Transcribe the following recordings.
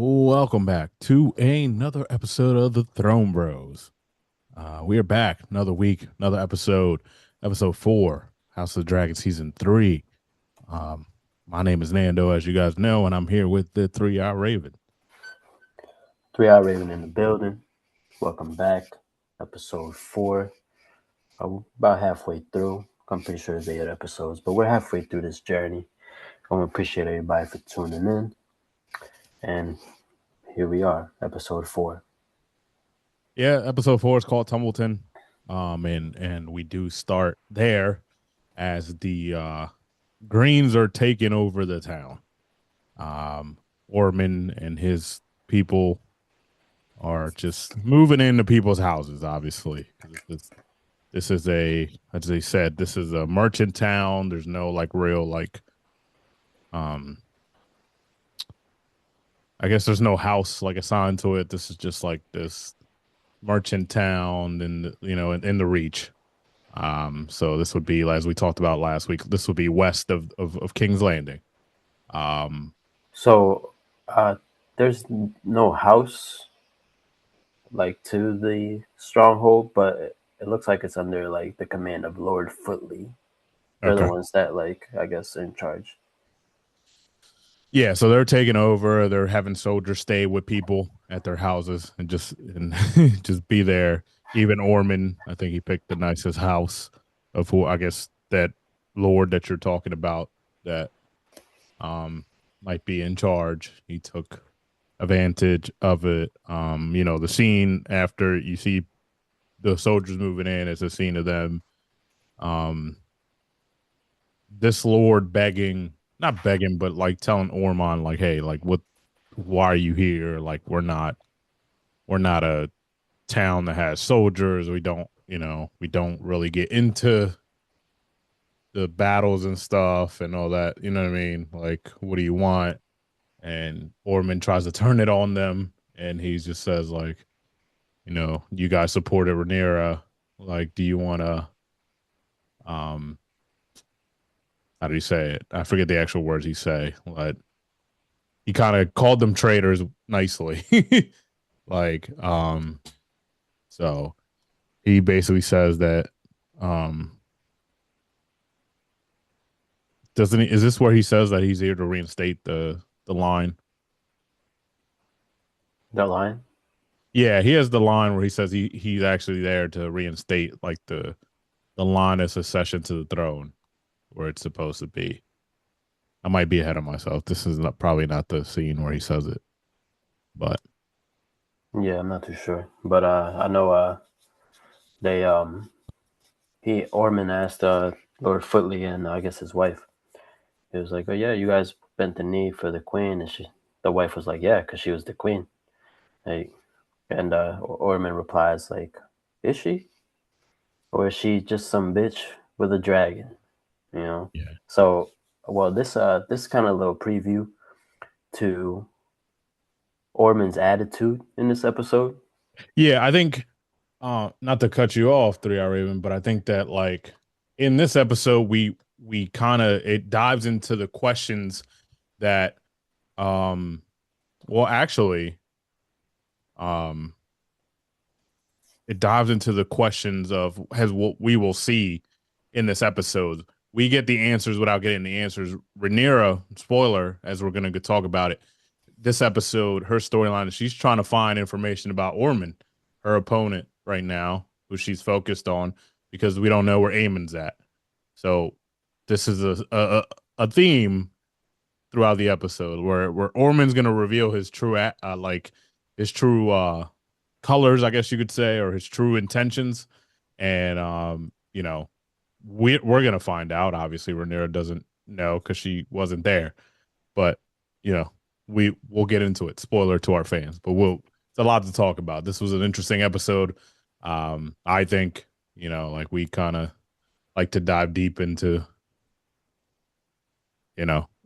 Welcome back to another episode of the Throne Bros. We are back another week, another episode 4, House of the Dragon season 3. Um, my name is Nando, as you guys know, and I'm here with the 3 Hour Raven. 3 Hour Raven in the building. Welcome back. Episode 4. About halfway through. I'm pretty sure it's 8 episodes, but we're halfway through this journey. I want to appreciate everybody for tuning in. And here we are, episode 4. Yeah, episode 4 is called Tumbleton. And we do start there as the Greens are taking over the town. Orman and his people are just moving into people's houses, obviously. This is as they said, this is a merchant town. There's no like real um, I guess there's no house like assigned to it. This is just like this merchant town in the reach. So this would be, as we talked about last week, this would be west of King's Landing. Um, So, there's no house like to the stronghold, but it looks like it's under like the command of Lord Footley. They're the okay. ones that I guess in charge. Yeah, so they're taking over. They're having soldiers stay with people at their houses and just be there. Even Orman, I think he picked the nicest house of who I guess that lord that you're talking about that might be in charge. He took advantage of it. The scene after you see the soldiers moving in, it's a scene of them. Um, this lord begging, not begging, but like telling Ormond, like, hey, like what why are you here? Like we're not a town that has soldiers. We don't really get into the battles and stuff and all that. You know what I mean? Like, what do you want? And Ormond tries to turn it on them, and he just says like, you guys supported Rhaenyra. Like, do you want to um how do you say it? I forget the actual words he say. But he kind of called them traitors nicely. like so he basically says that um doesn't he, is this where he says that he's here to reinstate the line? The line? Yeah, he has the line where he says he's actually there to reinstate like the line of succession to the throne where it's supposed to be. I might be ahead of myself. This is probably not the scene where he says it, but Yeah, I'm not too sure. But I know they he Orman asked Lord Footley and I guess his wife. He was like, "Oh yeah, you guys bent the knee for the queen," and the wife was like, "Yeah, because she was the queen." Like, and Orman replies like, "Is she, or is she just some bitch with a dragon?" You know. yeah, So, well, this kind of little preview to Orman's attitude in this episode. yeah. I think not to cut you off, 3 Hour Raven, but I think that like in this episode we kind of it dives into the questions that um well actually um it dives into the questions of has what we will see in this episode. We get the answers without getting the answers. Rhaenyra, spoiler, as we're gonna talk about it. This episode, her storyline is she's trying to find information about Ormond, her opponent right now, who she's focused on, because we don't know where Aemon's at. So this is a theme throughout the episode where Ormond's gonna reveal his true his true colors, I guess you could say, or his true intentions. And we're gonna find out. Obviously, Rhaenyra doesn't know because she wasn't there. But you know, we'll get into it. Spoiler to our fans, but it's a lot to talk about. This was an interesting episode. I think like we kind of like to dive deep into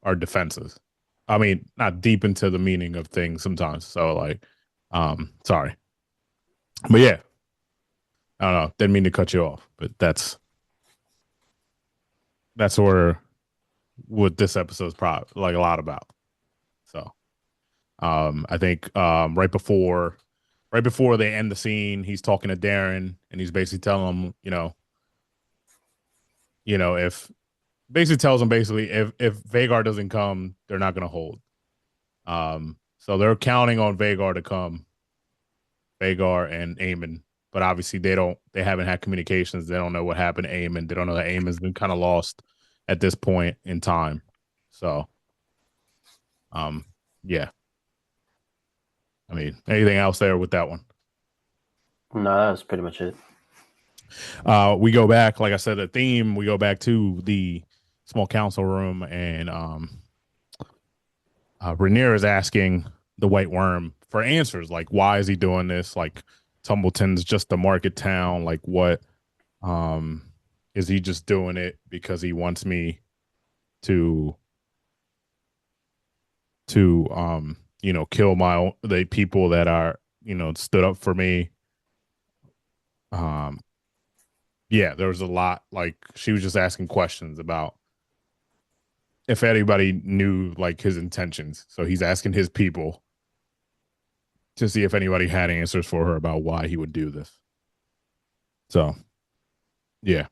our defenses. I mean, not deep into the meaning of things sometimes. So like, sorry, but yeah, I don't know. Didn't mean to cut you off, but that's where what this episode's probably like a lot about. So, I think right before they end the scene, he's talking to Darren and he's basically telling him, if basically tells him basically if Vagar doesn't come, they're not going to hold. So they're counting on Vagar to come, Vagar and Eamon, but obviously they haven't had communications. They don't know what happened to Eamon. They don't know that Eamon's been kind of lost at this point in time. So, um, yeah. I mean, anything else there with that one? No, that was pretty much it. We go back, like I said, the theme. We go back to the small council room, and Rhaenyra is asking the White Worm for answers, like why is he doing this? Like Tumbleton's just a market town. Like what? Um, is he just doing it because he wants me to kill the people that are stood up for me? Um, yeah, there was a lot. Like she was just asking questions about if anybody knew like his intentions. So he's asking his people to see if anybody had answers for her about why he would do this. So yeah.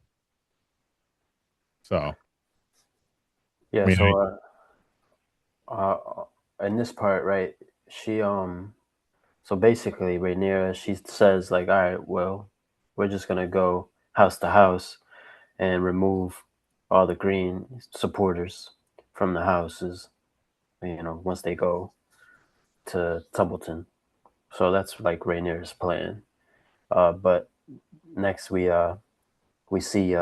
So I Yeah. mean, Uh, in this part, right? She So basically, Rhaenyra, she says like, all right, well, we're just gonna go house to house and remove all the green supporters from the houses. Once they go to Tumbleton. So that's like Rhaenyra's plan. But next we see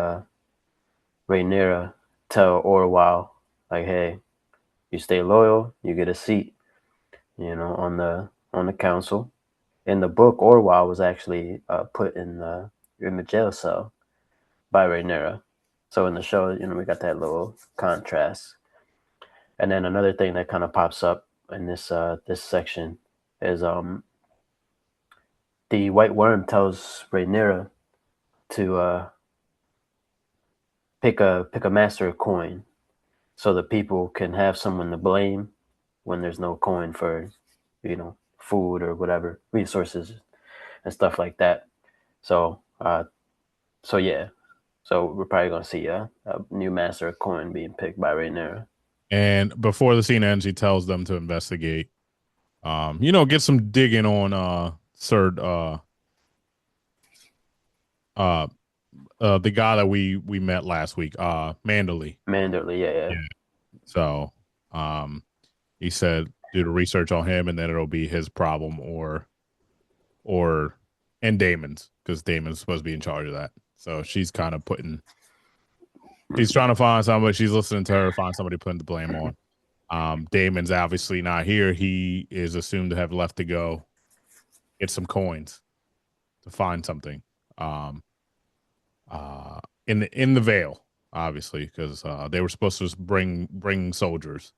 Rhaenyra tell Orwell like, hey, you stay loyal, you get a seat, on the council. In the book, Orwell was actually put in the jail cell by Rhaenyra. So in the show, we got that little contrast. And then another thing that kind of pops up in this section is the White Worm tells Rhaenyra to pick a master coin so the people can have someone to blame when there's no coin for food or whatever resources and stuff like that. So yeah, so we're probably gonna see a new master of coin being picked by Rhaenyra. and before the scene ends, he tells them to investigate. Get some digging on Sir uh the guy that we met last week, Manderley. Manderly, yeah, yeah. Yeah. So he said do the research on him and then it'll be his problem or and Damon's because Damon's supposed to be in charge of that. So she's trying to find somebody, she's listening to her, find somebody putting the blame on. Damon's obviously not here. He is assumed to have left to go get some coins to find something. Um in the Vale, obviously, because they were supposed to bring soldiers,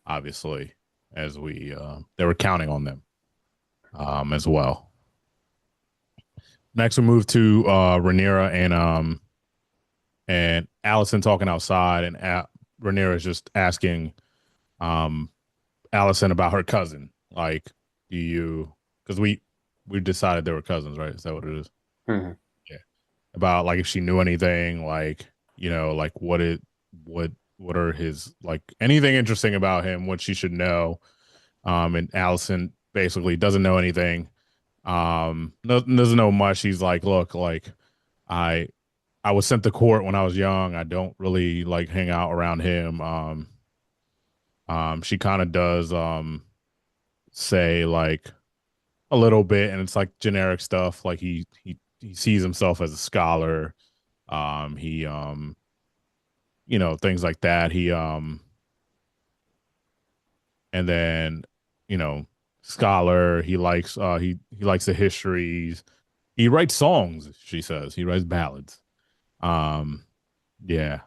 obviously, as we they were counting on them as well. Next, we move to Rhaenyra and Allison talking outside, and Rhaenyra is just asking um, Allison about her cousin. Like, do you? Because we decided they were cousins, right? Is that what it is? Mm-hmm. Yeah. About like if she knew anything, like like what are his like anything interesting about him, what she should know. And Allison basically doesn't know anything. Doesn't know much. He's like, look, like I I was sent to court when I was young. I don't really like hang out around him. She kind of does say like a little bit, and it's like generic stuff. Like he sees himself as a scholar. He things like that. And then you know scholar. He likes the histories. He writes songs. She says he writes ballads. Um, yeah.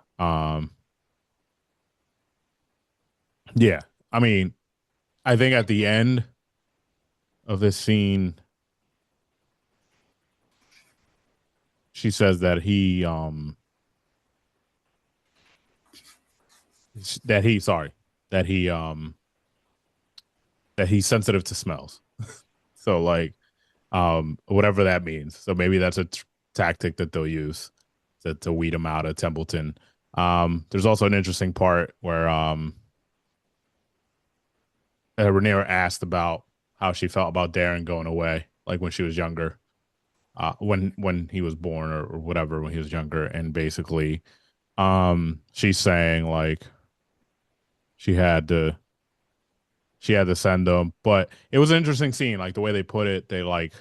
Yeah. I mean, I think at the end of this scene, she says that that he sorry that he that he's sensitive to smells. So like whatever that means. So maybe that's a tactic that they'll use to weed him out of Templeton. There's also an interesting part where Rhaenyra asked about how she felt about Darren going away, like when she was younger, when he was born or whatever when he was younger, and basically, she's saying like she had to she had to send them, but it was an interesting scene, like the way they put it. They like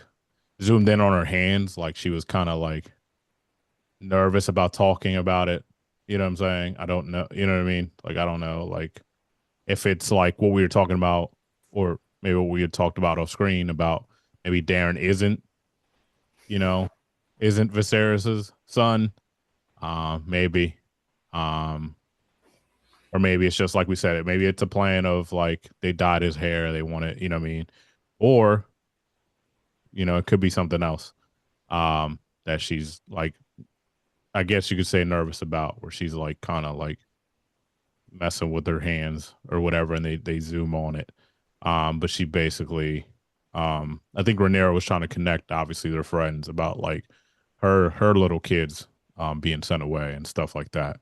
zoomed in on her hands, like she was kind of like nervous about talking about it. You know what I'm saying? I don't know. You know what I mean? Like I don't know, like if it's like what we were talking about, or maybe what we had talked about off screen about maybe Darren isn't, you know, isn't Viserys's son. Maybe, um, or maybe it's just like we said. It maybe it's a plan of like they dyed his hair. They want it. You know what I mean? Or it could be something else. That she's like, I guess you could say nervous about, where she's like kind of like messing with her hands or whatever, and they zoom on it. But she basically, I think Rhaenyra was trying to connect, obviously, their friends about like her little kids being sent away and stuff like that.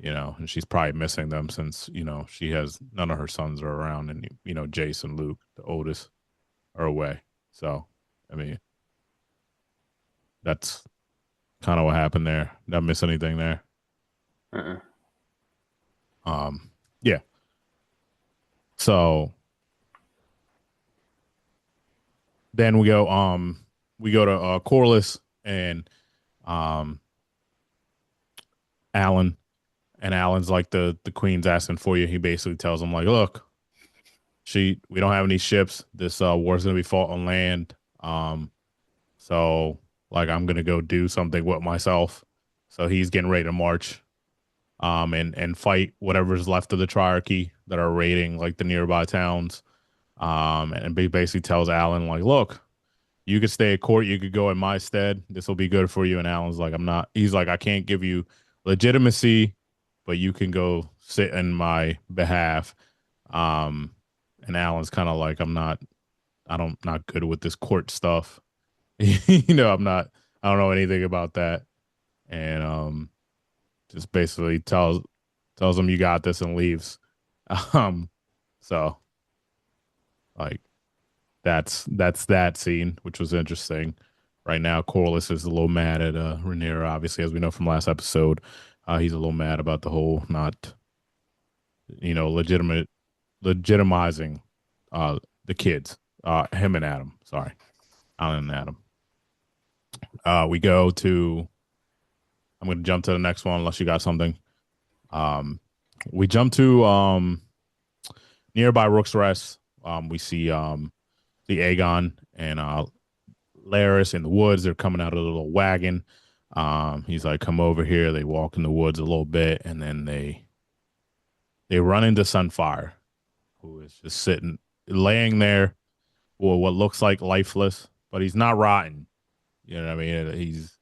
And she's probably missing them since she has none of her sons are around, and Jace and Luke, the oldest, are away. So, I mean, that's kind of what happened there. Did I miss anything there? Uh-uh. Yeah. So then we go to Corliss and um Alan, and Alan's like the queen's asking for you. He basically tells him like, look, we don't have any ships. This war's gonna be fought on land. So like I'm gonna go do something with myself. So he's getting ready to march and fight whatever's left of the Triarchy that are raiding like the nearby towns. And he basically tells Alan like, look, you could stay at court. You could go in my stead. This will be good for you. And Alan's like, I'm not. He's like, I can't give you legitimacy, but you can go sit in my behalf. Um, and Alan's kind of like, I'm not. Not good with this court stuff. I'm not. I don't know anything about that. And just basically tells him you got this and leaves. Um, so like that's that scene, which was interesting. Right now, Corliss is a little mad at Rhaenyra, obviously, as we know from last episode. He's a little mad about the whole not, legitimizing the kids. Him and Adam. Sorry, Alan and Adam. We go to. I'm going to jump to the next one unless you got something. Um, we jump to nearby Rook's Rest. We see the Aegon and Laris in the woods. They're coming out of a little wagon. He's like, "Come over here." They walk in the woods a little bit, and then they run into Sunfire, who is just laying there, or what looks like lifeless, but he's not rotten. You know what I mean? He's,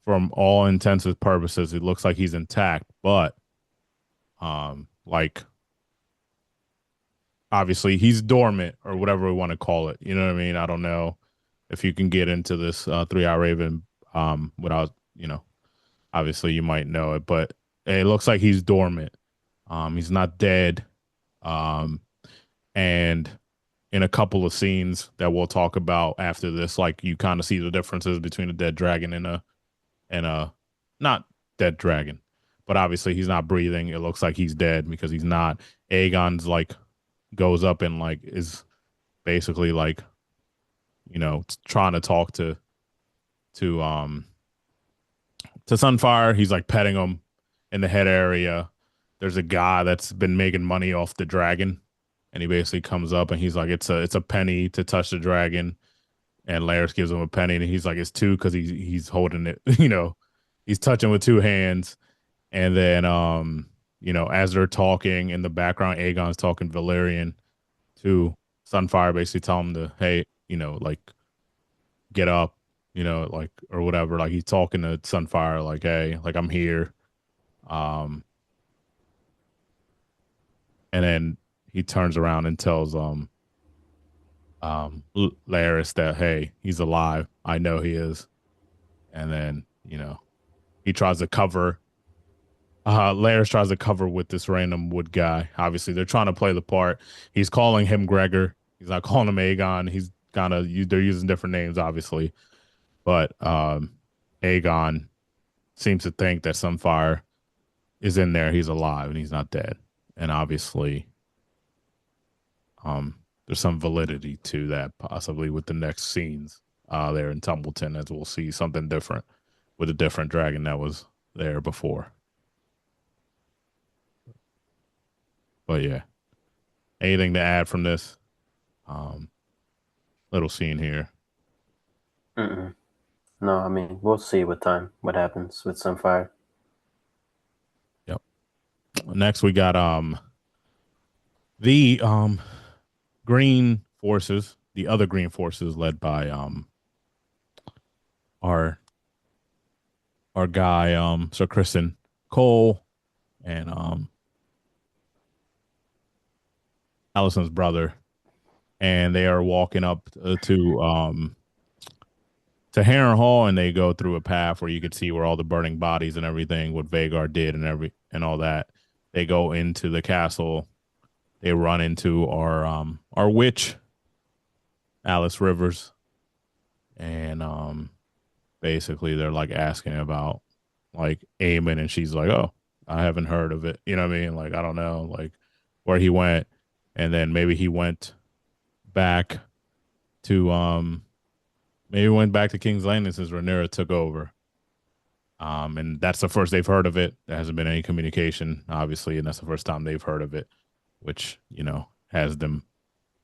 from all intents and purposes, it looks like he's intact, but like obviously he's dormant or whatever we want to call it. You know what I mean? I don't know if you can get into this 3-Eye Raven without, obviously you might know it, but it looks like he's dormant. He's not dead. Um, and in a couple of scenes that we'll talk about after this, like you kind of see the differences between a dead dragon and a not dead dragon. But obviously he's not breathing. It looks like he's dead because he's not. Aegon's like goes up and like is basically like trying to talk to um to Sunfire. He's like petting him in the head area. There's a guy that's been making money off the dragon, and he basically comes up and he's like, it's a penny to touch the dragon. And Laris gives him a penny, and he's like, it's two because he's holding it. He's touching with two hands. And then as they're talking in the background, Aegon's talking Valyrian to Sunfire, basically tell him to, hey, like get up, like or whatever. Like he's talking to Sunfire, like, hey, like I'm here. Um, and then he turns around and tells Laris that, hey, he's alive. I know he is. And then, he tries to cover. Laris tries to cover with this random wood guy. Obviously, they're trying to play the part. He's calling him Gregor. He's not calling him Aegon. He's kind of they're using different names, obviously. But Aegon seems to think that Sunfire is in there. He's alive and he's not dead. And obviously, there's some validity to that, possibly with the next scenes there in Tumbleton, as we'll see something different with a different dragon that was there before. But yeah, anything to add from this um, little scene here? Mm-mm. No, I mean we'll see with time what happens with Sunfire. Yep. Next, we got the green forces, the other green forces led by our our guy Sir Kristen Cole and Allison's brother, and they are walking up to Heron Hall, and they go through a path where you could see where all the burning bodies and everything, what Vagar did and all that. They go into the castle. They run into our witch, Alice Rivers, and basically they're like asking about like Eamon, and she's like, "Oh, I haven't heard of it." You know what I mean? Like, I don't know, like where he went, and then back to maybe went back to King's Landing since Rhaenyra took over. And that's the first they've heard of it. There hasn't been any communication, obviously, and that's the first time they've heard of it, which has them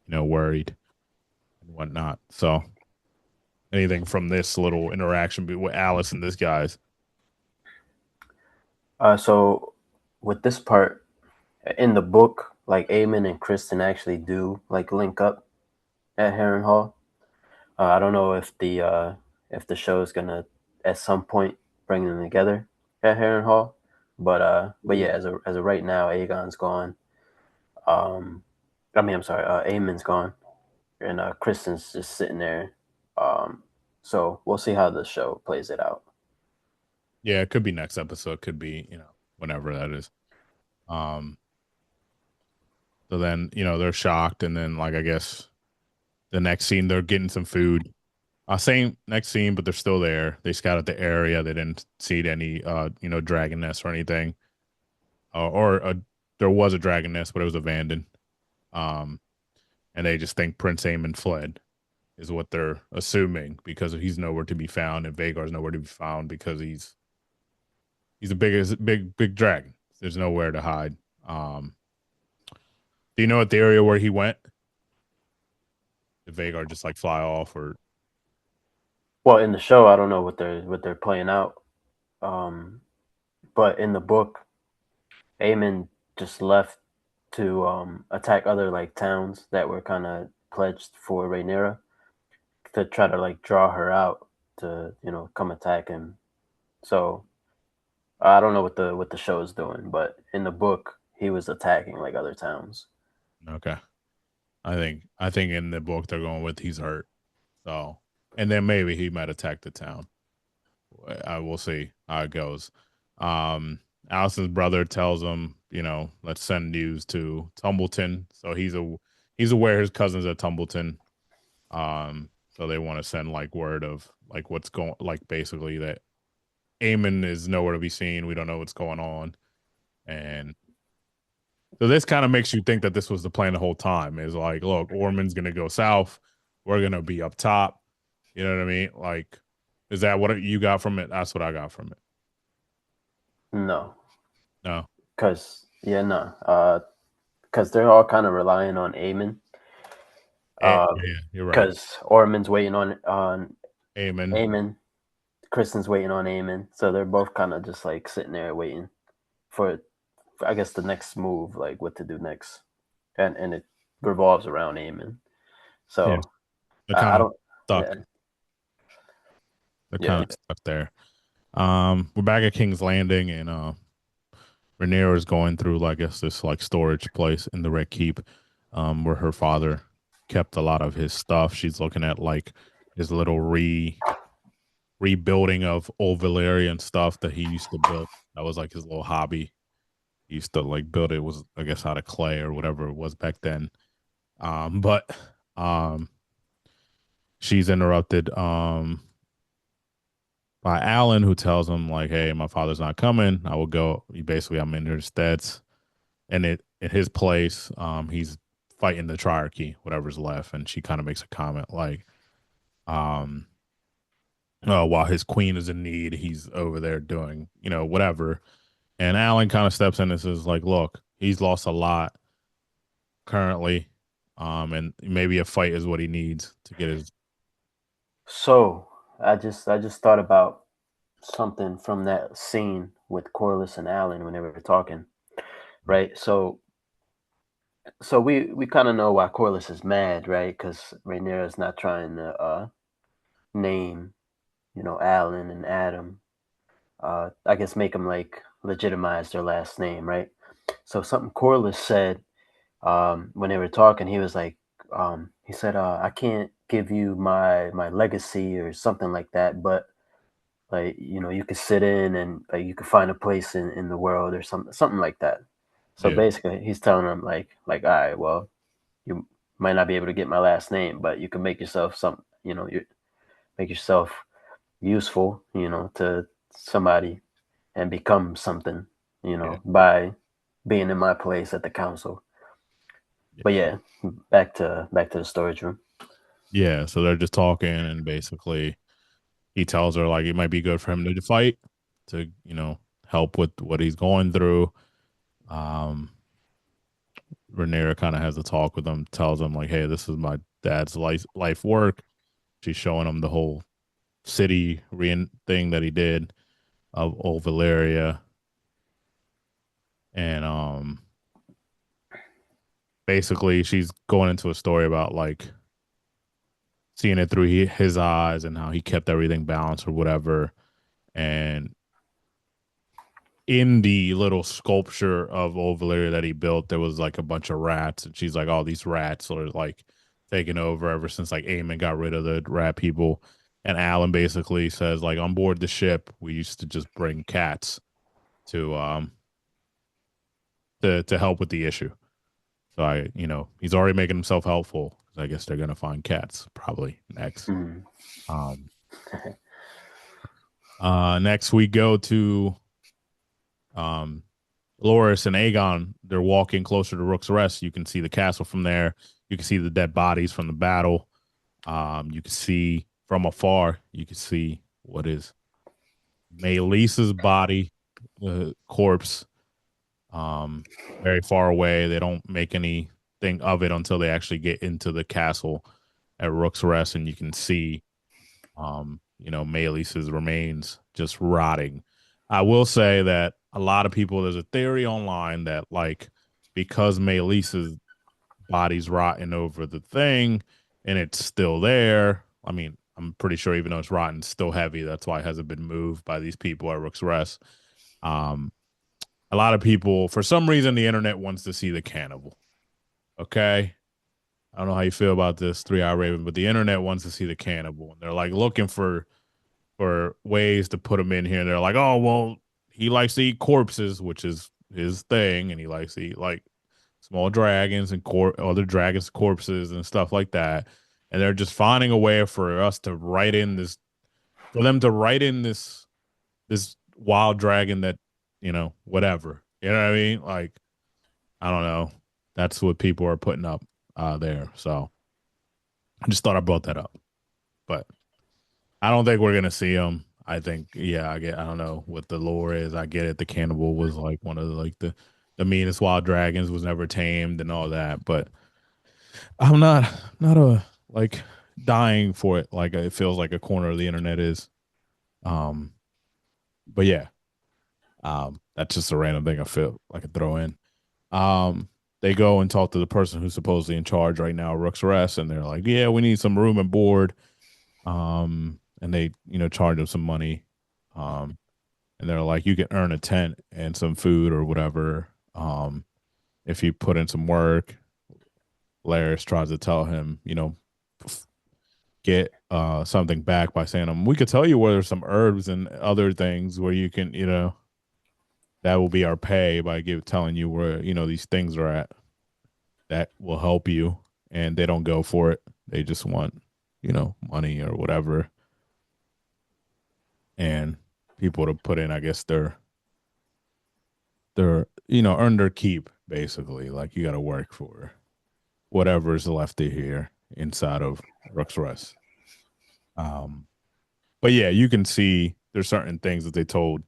worried and whatnot. So, anything from this little interaction with Alice and this guy's? So with this part in the book, like Eamon and Kristen actually do like link up at Heron Hall. I don't know if the show is gonna at some point bring them together at Heron Hall, but yeah, as of right now, Aegon's gone. Um, I mean, I'm sorry, Aemon's gone, and Kristen's just sitting there. Um, so we'll see how the show plays it out. Yeah, it could be next episode. Could be whenever that is. Um, so then they're shocked, and then like I guess the next scene they're getting some food. Same next scene, but they're still there. They scouted the area. They didn't see any dragon nests or anything. Or there was a dragon nest, but it was abandoned. Um, and they just think Prince Aemon fled, is what they're assuming, because he's nowhere to be found, and Vagar's nowhere to be found because he's a big dragon. There's nowhere to hide. Do you know what the area where he went? Did Vagar just like fly off, or Well, in the show, I don't know what they're playing out, but in the book, Aemon just left to attack other like towns that were kind of pledged for Rhaenyra to try to like draw her out to come attack him. So I don't know what the show is doing, but in the book, he was attacking like other towns. okay? I think in the book they're going with he's hurt. So, and then maybe he might attack the town. I will see how it goes. Allison's brother tells him, let's send news to Tumbleton. So he's aware his cousin's at Tumbleton. So they want to send like word of like what's going, like basically that Eamon is nowhere to be seen. We don't know what's going on, and so this kind of makes you think that this was the plan the whole time. Is like, look, Ormond's gonna go south. We're gonna be up top. You know what I mean? Like, is that what you got from it? That's what I got from it. No, No. because yeah, no, because they're all kind of relying on Aemon. Yeah, you're right. Because Ormon's waiting on Amen. Aemon, Kristen's waiting on Aemon, so they're both kind of just like sitting there waiting for, I guess, the next move, like what to do next, and it revolves around Aemon. Yeah, So they're I kind of don't, stuck. yeah, They're yeah, kind of stuck there. We're back at King's Landing, and Rhaenyra's going through, like, I guess, this like storage place in the Red Keep, where her father kept a lot of his stuff. She's looking at like his little rebuilding of old Valyrian stuff that he used to build. That was like his little hobby. He used to like build it, was I guess out of clay or whatever it was back then. But um she's interrupted by Alan, who tells him like, "Hey, my father's not coming. I will go." Basically, I'm in his stead, and it in his place. He's fighting the Triarchy, whatever's left, and she kind of makes a comment like, um, while his queen is in need, he's over there doing whatever. And Alan kind of steps in and says like, "Look, he's lost a lot currently, and maybe a fight is what he needs to get his." So I just thought about something from that scene with Corliss and Alan when they were talking, right? So we kind of know why Corliss is mad, right? Because Rhaenyra's not trying to name, Alan and Adam. I guess make them like legitimize their last name, right? So something Corliss said when they were talking, he was like, he said, "I can't give you my legacy or something like that, but like you could sit in and like you could find a place in the world or something like that." So Yeah, basically, he's telling them all right, well, you might not be able to get my last name, but you can make yourself you make yourself useful, to somebody and become something, yeah, by being in my place at the council. But yeah, yeah, back to the storage room. yeah. So they're just talking, and basically he tells her like it might be good for him to fight to help with what he's going through. Um, Rhaenyra kind of has a talk with him, tells him like, "Hey, this is my dad's life work." She's showing him the whole city thing that he did of old Valyria, and basically she's going into a story about like seeing it through his eyes and how he kept everything balanced or whatever. And in the little sculpture of old Valyria that he built, there was like a bunch of rats, and she's like, "Oh, these rats are like taking over ever since like Aemon got rid of the rat people." And Alan basically says, like, on board the ship, we used to just bring cats to to help with the issue. So he's already making himself helpful. I guess they're gonna find cats probably next. Mm. Um, Next we go to um Loris and Aegon. They're walking closer to Rook's Rest. You can see the castle from there. You can see the dead bodies from the battle. You can see from afar. You can see what is Maylisa's body, corpse, um, very far away. They don't make anything of it until they actually get into the castle at Rook's Rest, and you can see, Maylisa's remains just rotting. I will say that a lot of people, there's a theory online that like because Maylisa's body's rotting over the thing and it's still there. I mean, I'm pretty sure even though it's rotten, it's still heavy. That's why it hasn't been moved by these people at Rook's Rest. Um, a lot of people, for some reason, the internet wants to see the cannibal. Okay. I don't know how you feel about this 3 Eye Raven, but the internet wants to see the cannibal. And they're like looking for ways to put him in here. And they're like, oh, well, he likes to eat corpses, which is his thing. And he likes to eat like small dragons and other dragons' corpses and stuff like that. And they're just finding a way for us to write in this, for them to write in this wild dragon that, whatever. You know what I mean? Like, I don't know. That's what people are putting up there. So I just thought I brought that up. But I don't think we're gonna see him. I think, yeah, I don't know what the lore is. I get it. The cannibal was like one of the meanest wild dragons, was never tamed and all that. But I'm not a like dying for it. Like it feels like a corner of the internet is. Um, but yeah, that's just a random thing I feel like I could throw in. Um, they go and talk to the person who's supposedly in charge right now, Rook's Rest, and they're like, "Yeah, we need some room and board." And they charge him some money. Um, and they're like, you can earn a tent and some food or whatever, if you put in some work. Laris tries to tell him, get something back by saying, we could tell you where there's some herbs and other things where you can, that will be our pay by telling you where, these things are at. That will help you. And they don't go for it. They just want, money or whatever. And people to put in, I guess, earn their keep, basically. Like, you got to work for whatever's left of here inside of Rook's Rest. Um, but yeah, you can see there's certain things that they told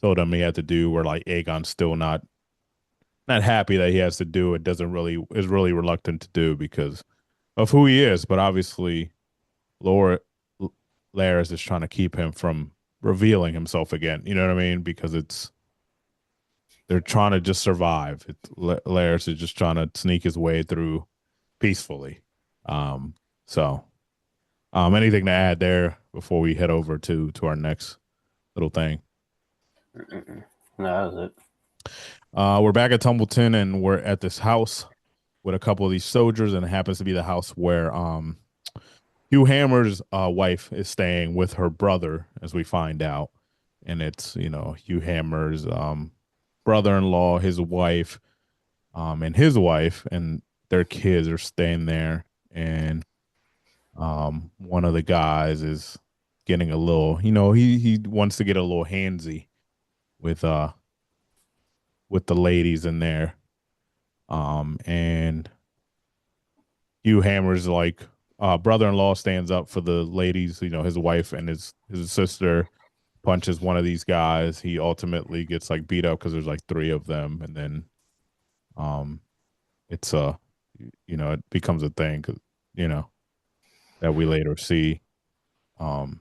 him he had to do where like Aegon's still not happy that he has to do it. Doesn't really is really reluctant to do because of who he is. But obviously, Laura Laris is trying to keep him from revealing himself again. You know what I mean? Because they're trying to just survive. Laris is just trying to sneak his way through peacefully. Um, so, anything to add there before we head over to our next little thing? Mm-mm. No, that was it. We're back at Tumbleton and we're at this house with a couple of these soldiers, and it happens to be the house where Hugh Hammer's wife is staying with her brother, as we find out. And it's, Hugh Hammer's brother in law, his wife, and his wife, and their kids are staying there. And one of the guys is getting a little, he wants to get a little handsy with with the ladies in there. And Hugh Hammer's like brother-in-law stands up for the ladies, his wife and his sister punches one of these guys. He ultimately gets like beat up because there's like three of them, and then um it's it becomes a thing, 'cause, you know that we later see. Um,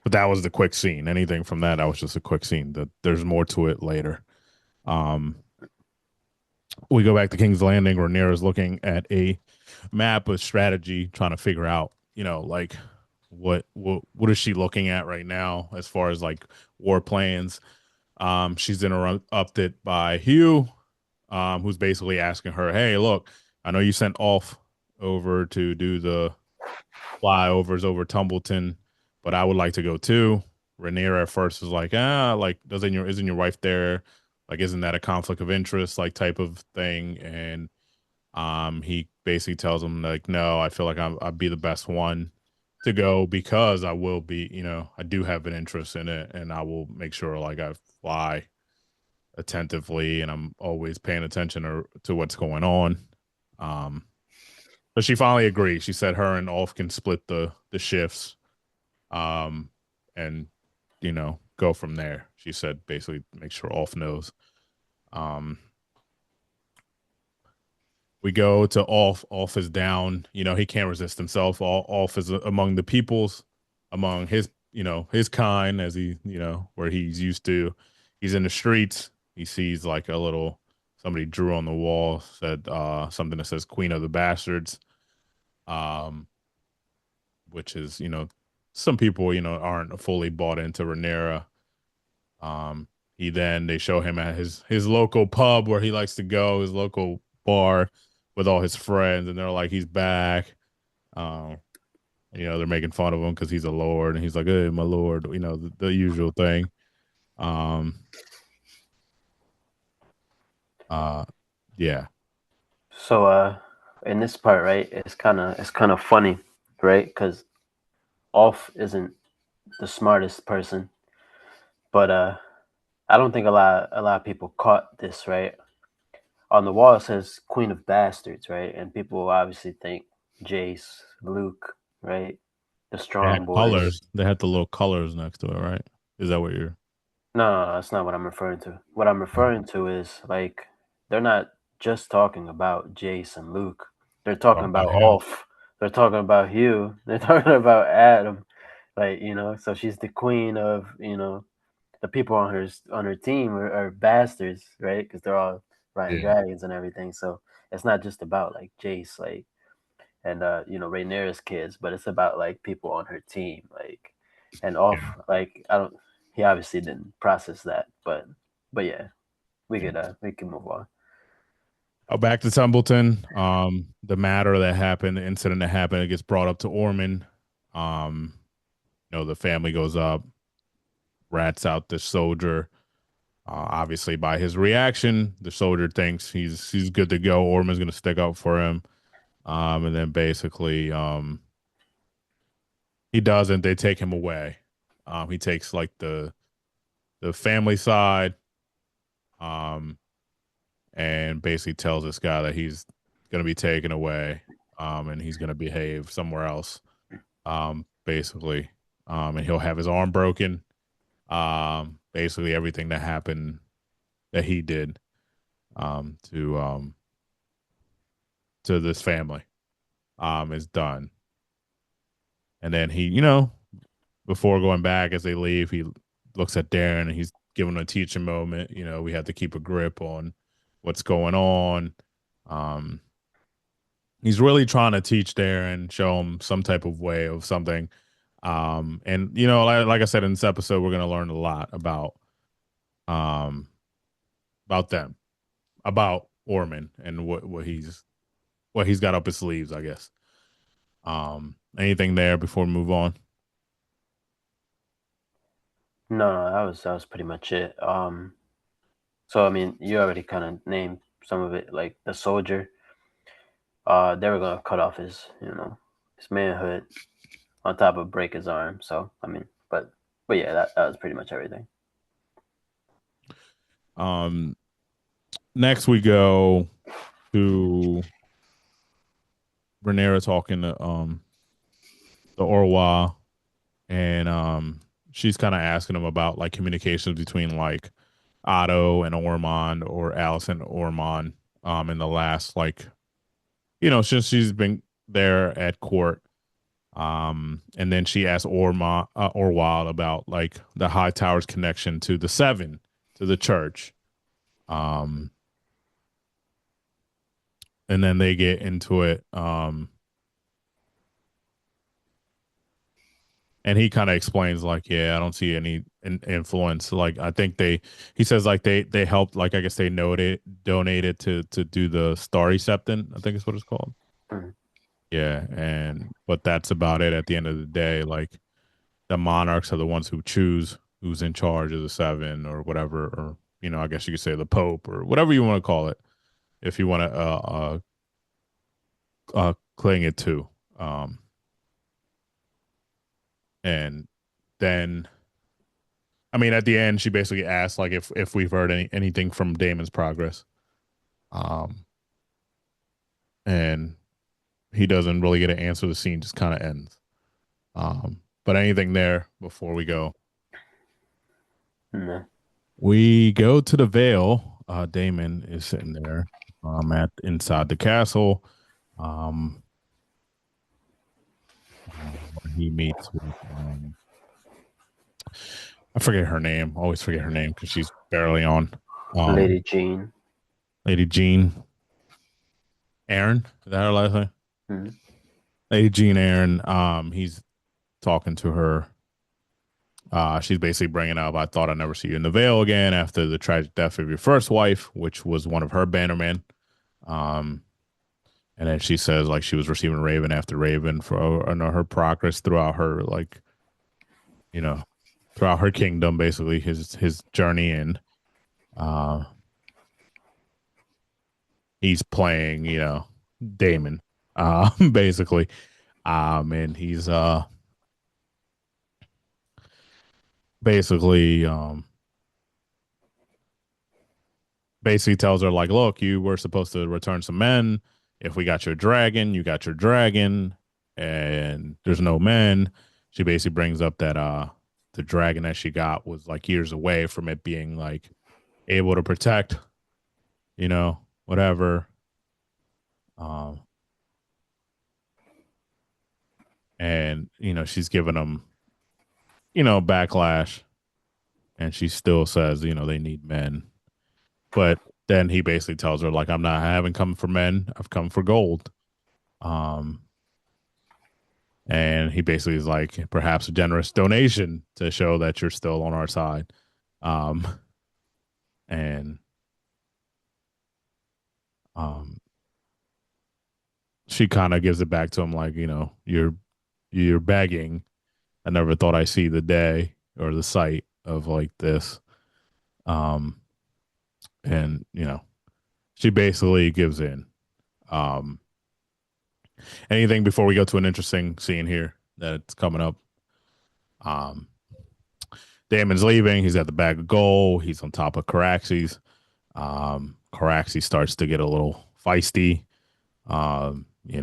but that was the quick scene. Anything from that was just a quick scene. That there's more to it later. Um, we go back to King's Landing. Rhaenyra is looking at a map of strategy, trying to figure out, like what is she looking at right now as far as like war plans. She's interrupted by Hugh, who's basically asking her, "Hey, look, I know you sent off over to do the flyovers over Tumbleton, but I would like to go too." Rhaenyra at first was like, like isn't your wife there? Like, isn't that a conflict of interest, like type of thing? And he basically tells him like, no, I feel like I'd be the best one to go because I will be, I do have an interest in it, and I will make sure like I fly attentively and I'm always paying attention to what's going on. Um, but she finally agreed. She said her and Ulf can split the shifts, um, and go from there. She said basically make sure Ulf knows. Um, we go to Ulf. Ulf is down. He can't resist himself. Ulf is among the peoples, among his kind, as where he's used to. He's in the streets. He sees like a little somebody drew on the wall, said something that says Queen of the Bastards. Um, which is, some people, aren't fully bought into Rhaenyra. Um, they show him at his local pub where he likes to go, his local bar with all his friends, and they're like, he's back. Um, they're making fun of him because he's a lord, and he's like, "Hey, my lord," the usual thing. Um, uh, yeah, So, in this part, right, it's kind of funny, right? Because Off isn't the smartest person, but I don't think a lot of people caught this, right? On the wall it says Queen of Bastards, right? And people obviously think Jace, Luke, right? The they had strong boys. colors. They had the little colors next to it, right? Is that what you're? No, that's not what I'm referring to. What I'm referring to is like they're not just talking about Jace and Luke. They're talking Talking about about him? Ulf. They're talking about Hugh. They're talking about Adam. Like, so she's the queen of, the people on her team are bastards, right? Because they're all riding Yeah, dragons and everything. So it's not just about like Jace, like, and Rhaenyra's kids, but it's about like people on her team, like, and off, yeah. like, I don't. he obviously didn't process that, but yeah, we can move on. Back to Tumbleton. The matter that happened, the incident that happened, it gets brought up to Orman. Um, the family goes up, rats out the soldier. Obviously, by his reaction, the soldier thinks he's good to go. Orman's going to stick up for him. And then basically, he doesn't. They take him away. He takes like the family side, um, and basically tells this guy that he's going to be taken away, and he's going to behave somewhere else, basically, and he'll have his arm broken. Basically, everything that happened that he did um, to um, to this family is done. And then he, before going back as they leave, he looks at Darren and he's giving a teaching moment. We have to keep a grip on what's going on. Um, he's really trying to teach Darren, show him some type of way of something. And like I said in this episode, we're gonna learn a lot um about them, about Orman and what he's got up his sleeves, I guess. Anything there before we move on? No, no, that was pretty much it. So I mean, you already kind of named some of it, like the soldier. They were gonna cut off his manhood on top of break his arm. So I mean, but yeah, that was pretty much everything. Um, Next we go to Rhaenyra talking to the Orwa, and she's kind of asking him about like communications between like Otto and Ormond or Alice and Ormond in the last like since she's been there at court. And then she asked Orwald about like the High Tower's connection to the Seven, to the church. Um, and then they get into it. And he kind of explains like, yeah, I don't see any influence. Like, I think he says like they helped, like I guess they donated to do the Starry Septon, I think is what it's called. Mhm. Yeah, but that's about it. At the end of the day, like the monarchs are the ones who choose who's in charge of the Seven or whatever, or I guess you could say the Pope or whatever you want to call it, if you want to cling it to. And then, I mean, at the end, she basically asked like if we've heard anything from Damon's progress, um, and he doesn't really get an answer. The scene just kind of ends. But anything there before we go? No. We go to the Vale. Damon is sitting there at inside the castle. Um, where he meets with I forget her name. Always forget her name because she's barely on. Lady Um, Jean. Lady Jean Aaron. Is that her last name? Mhm. Lady Jean Aaron. He's talking to her. She's basically bringing up, I thought I'd never see you in the Vale again after the tragic death of your first wife, which was one of her bannermen. Um, and then she says like she was receiving Raven after Raven for her progress throughout her like you know throughout her kingdom, basically his journey, and uh, he's playing Damon, basically, and he's basically basically tells her like, look, you were supposed to return some men. If we got your dragon, you got your dragon, and there's no men. She basically brings up that the dragon that she got was like years away from it being like able to protect, whatever. Um, and she's giving them backlash, and she still says they need men, but then he basically tells her like, I haven't come for men, I've come for gold. Um, And he basically is like, perhaps a generous donation to show that you're still on our side. Um, and um, she kind of gives it back to him, like, you're begging. I never thought I see the day or the sight of like this. Um, and she basically gives in. Um, Anything before we go to an interesting scene here that's coming up? Um, Damon's leaving. He's got the bag of gold. He's on top of Caraxes. Caraxes starts to get a little feisty. He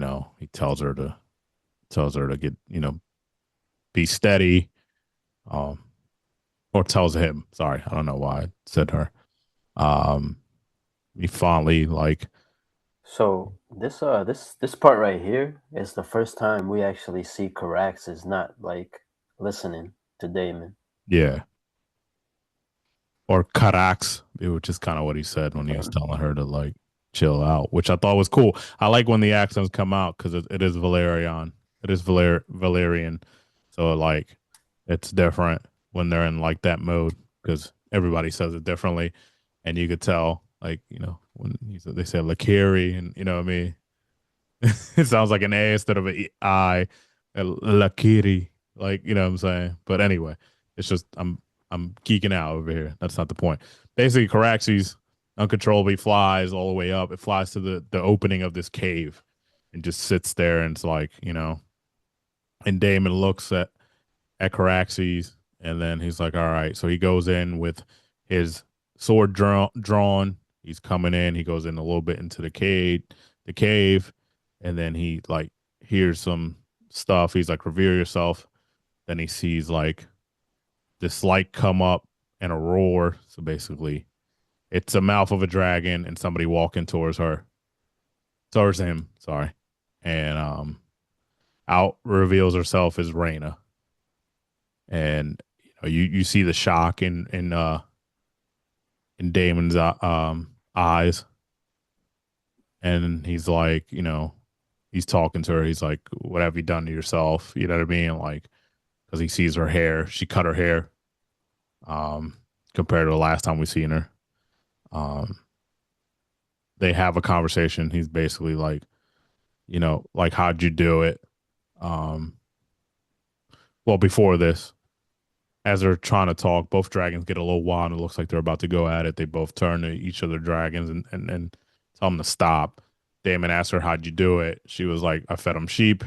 tells her to get, be steady. Um, or tells him, sorry, I don't know why I said her. Um, he fondly like, So this part right here is the first time we actually see Carax is not like listening to Damon. yeah, or Carax, which is kind of what he said when he was Um, telling her to like chill out, which I thought was cool. I like when the accents come out because it is Valerian. It is Valerian. So like it's different when they're in like that mode because everybody says it differently. And you could tell, like, when they say Lakiri, and you know what I mean? It sounds like an A instead of an I, Lakiri. Like, you know what I'm saying? But anyway, it's just I'm geeking out over here. That's not the point. Basically, Caraxes uncontrollably flies all the way up. It flies to the opening of this cave and just sits there, and it's like, and Damon looks at Caraxes, and then he's like, all right. So he goes in with his sword drawn. He's coming in. He goes in a little bit into the cave, and then he like hears some stuff. He's like, revere yourself. Then he sees like this light come up and a roar. So basically, it's a mouth of a dragon and somebody walking towards him. Sorry, and out reveals herself as Reyna, and you see the shock in Damon's eyes, and he's like, he's talking to her. He's like, "What have you done to yourself?" You know what I mean? Like, because he sees her hair. She cut her hair, um, compared to the last time we seen her. Um, they have a conversation. He's basically like, like, how'd you do it? Um, well, before this, as they're trying to talk, both dragons get a little wild. And it looks like they're about to go at it. They both turn to each of their dragons and tell them to stop. Damon asked her, "How'd you do it?" She was like, "I fed them sheep."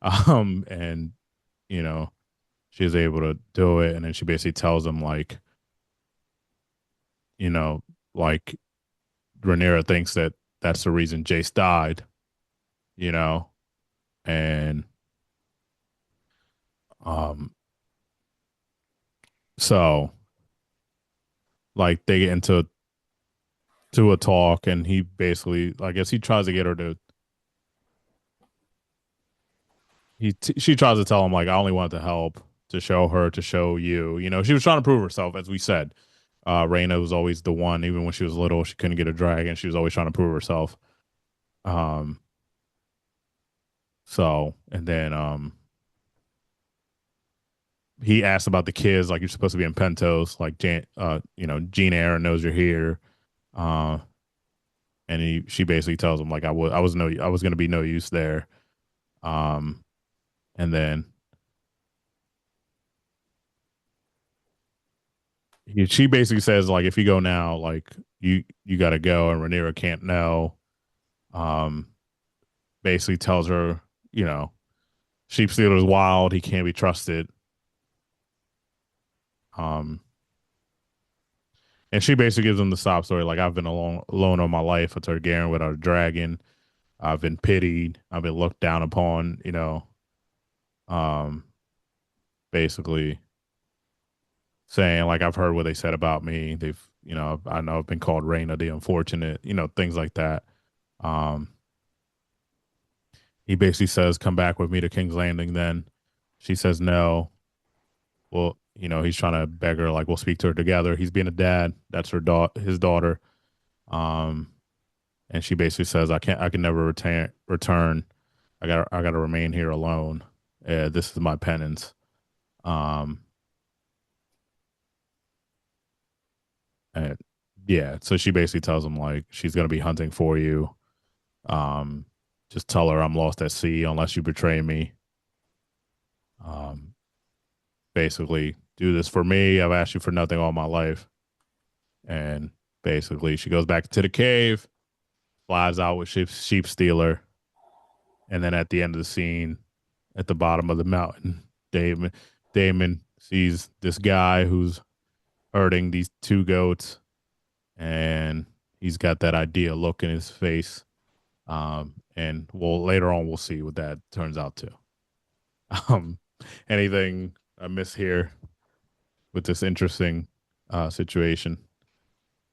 And you know, she was able to do it. And then she basically tells him like, you know, like Rhaenyra thinks that that's the reason Jace died. You know, and um, so like they get into a talk, and he basically, I guess, he tries to get her to she tries to tell him like, I only wanted to help, to show her, to show you. She was trying to prove herself, as we said. Reyna was always the one, even when she was little, she couldn't get a dragon. She was always trying to prove herself. Um, and then he asked about the kids, like, you're supposed to be in Pentos, like Gene Aaron knows you're here. Uh, and she basically tells him like, I was gonna be no use there. Um, and then she basically says like, if you go now, like, you got to go, and Rhaenyra can't know. Um, Basically tells her, you know, Sheep Stealer's wild. He can't be trusted. Um, and she basically gives him the sob story, like, I've been alone all my life, a Targaryen without a dragon. I've been pitied. I've been looked down upon. Um, Basically saying like, I've heard what they said about me. I know I've been called Reina the Unfortunate. Things like that. Um, he basically says, "Come back with me to King's Landing." Then she says no. Well, he's trying to beg her, like, we'll speak to her together. He's being a dad. That's his daughter. Um, and she basically says, I can never return. I got to remain here alone. This is my penance. Um, and yeah, so she basically tells him like she's gonna be hunting for you. Um, just tell her I'm lost at sea unless you betray me. Um, basically, do this for me. I've asked you for nothing all my life. And basically, she goes back to the cave, flies out with sheep stealer, and then at the end of the scene, at the bottom of the mountain, Damon Damon sees this guy who's herding these two goats, and he's got that idea look in his face. And we'll later on we'll see what that turns out to. Um, anything I miss here with this interesting situation?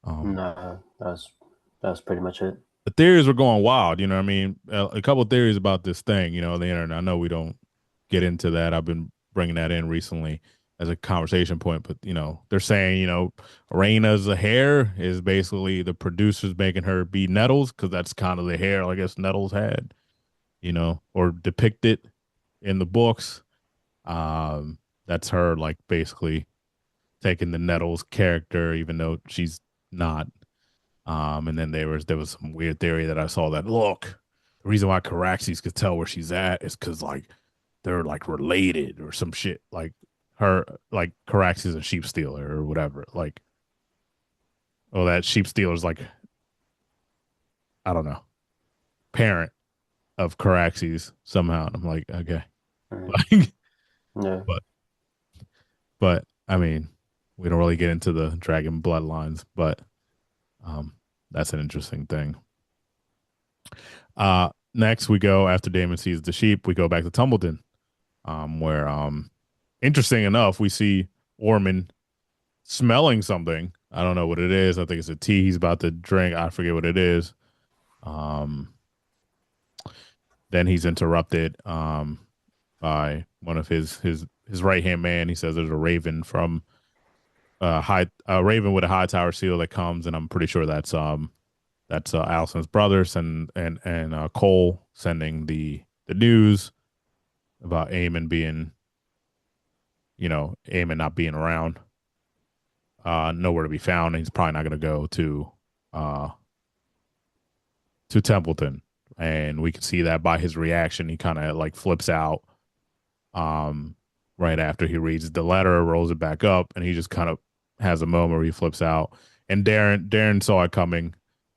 Um, Nah, that's pretty much it. the theories were going wild. You know what I mean? A couple of theories about this thing, the internet. I know we don't get into that. I've been bringing that in recently as a conversation point, but they're saying, Raina's hair is basically the producers making her be Nettles because that's kind of the hair I guess Nettles had, or depicted in the books. Um, that's her like basically taking the Nettles character, even though she's not. And then there was some weird theory that I saw that look, the reason why Caraxes could tell where she's at is because like they're like related or some shit. Like her, like Caraxes and Sheep Stealer or whatever. Like, oh, that Sheep Stealer's like I don't know, parent of Caraxes somehow. And I'm like, okay, Mm, like, yeah. but but I mean, we don't really get into the dragon bloodlines, but um, that's an interesting thing. Next we go after Damon sees the sheep. We go back to Tumbleton, where interesting enough, we see Orman smelling something. I don't know what it is. I think it's a tea he's about to drink. I forget what it is. Um, then he's interrupted by one of his right hand man. He says there's a raven from a raven with a high tower seal that comes, and I'm pretty sure that's Allison's brothers and Cole sending the news about Eamon being Eamon not being around, nowhere to be found. And he's probably not going to go uh, to Templeton, and we can see that by his reaction. He kind of like flips out um, right after he reads the letter, rolls it back up, and he just kind of has a moment where he flips out. And Darren saw it coming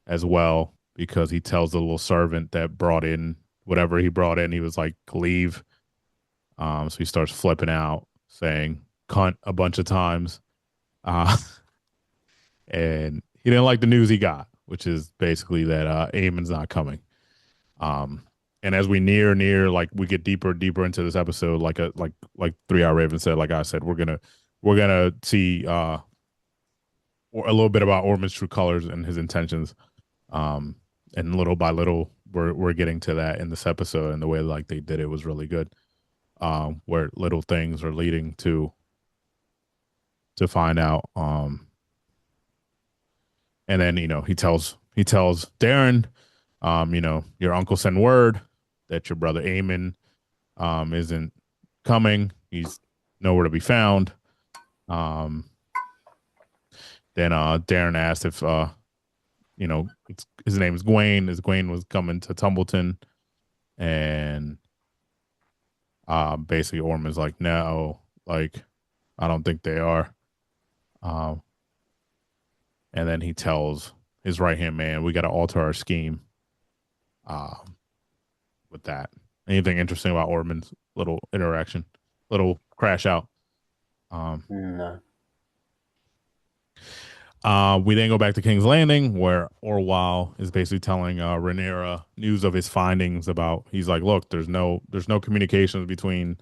as well because he tells the little servant that brought in whatever he brought in. He was like, leave. So he starts flipping out, saying cunt a bunch of times. Uh, and he didn't like the news he got, which is basically that Eamon's not coming. Um, and as we near, like we get deeper and deeper into this episode, like 3 Hour Raven said, like I said, we're gonna see a little bit about Orman's true colors and his intentions. Um, and little by little, we're getting to that in this episode, and the way like they did it was really good. Where little things are leading to find out. And then he tells Darren, your uncle sent word that your brother Eamon isn't coming. He's nowhere to be found. Um, then Darren asked if his name is Gwaine. As Gwaine was coming to Tumbleton, and basically Orman's like, no, like I don't think they are. Um, and then he tells his right hand man, we got to alter our scheme. Um, with that. Anything interesting about Orman's little interaction, little crash out? Um, No. we then go back to King's Landing, where Orwell is basically telling Rhaenyra news of his findings about. He's like, "Look, there's no communications between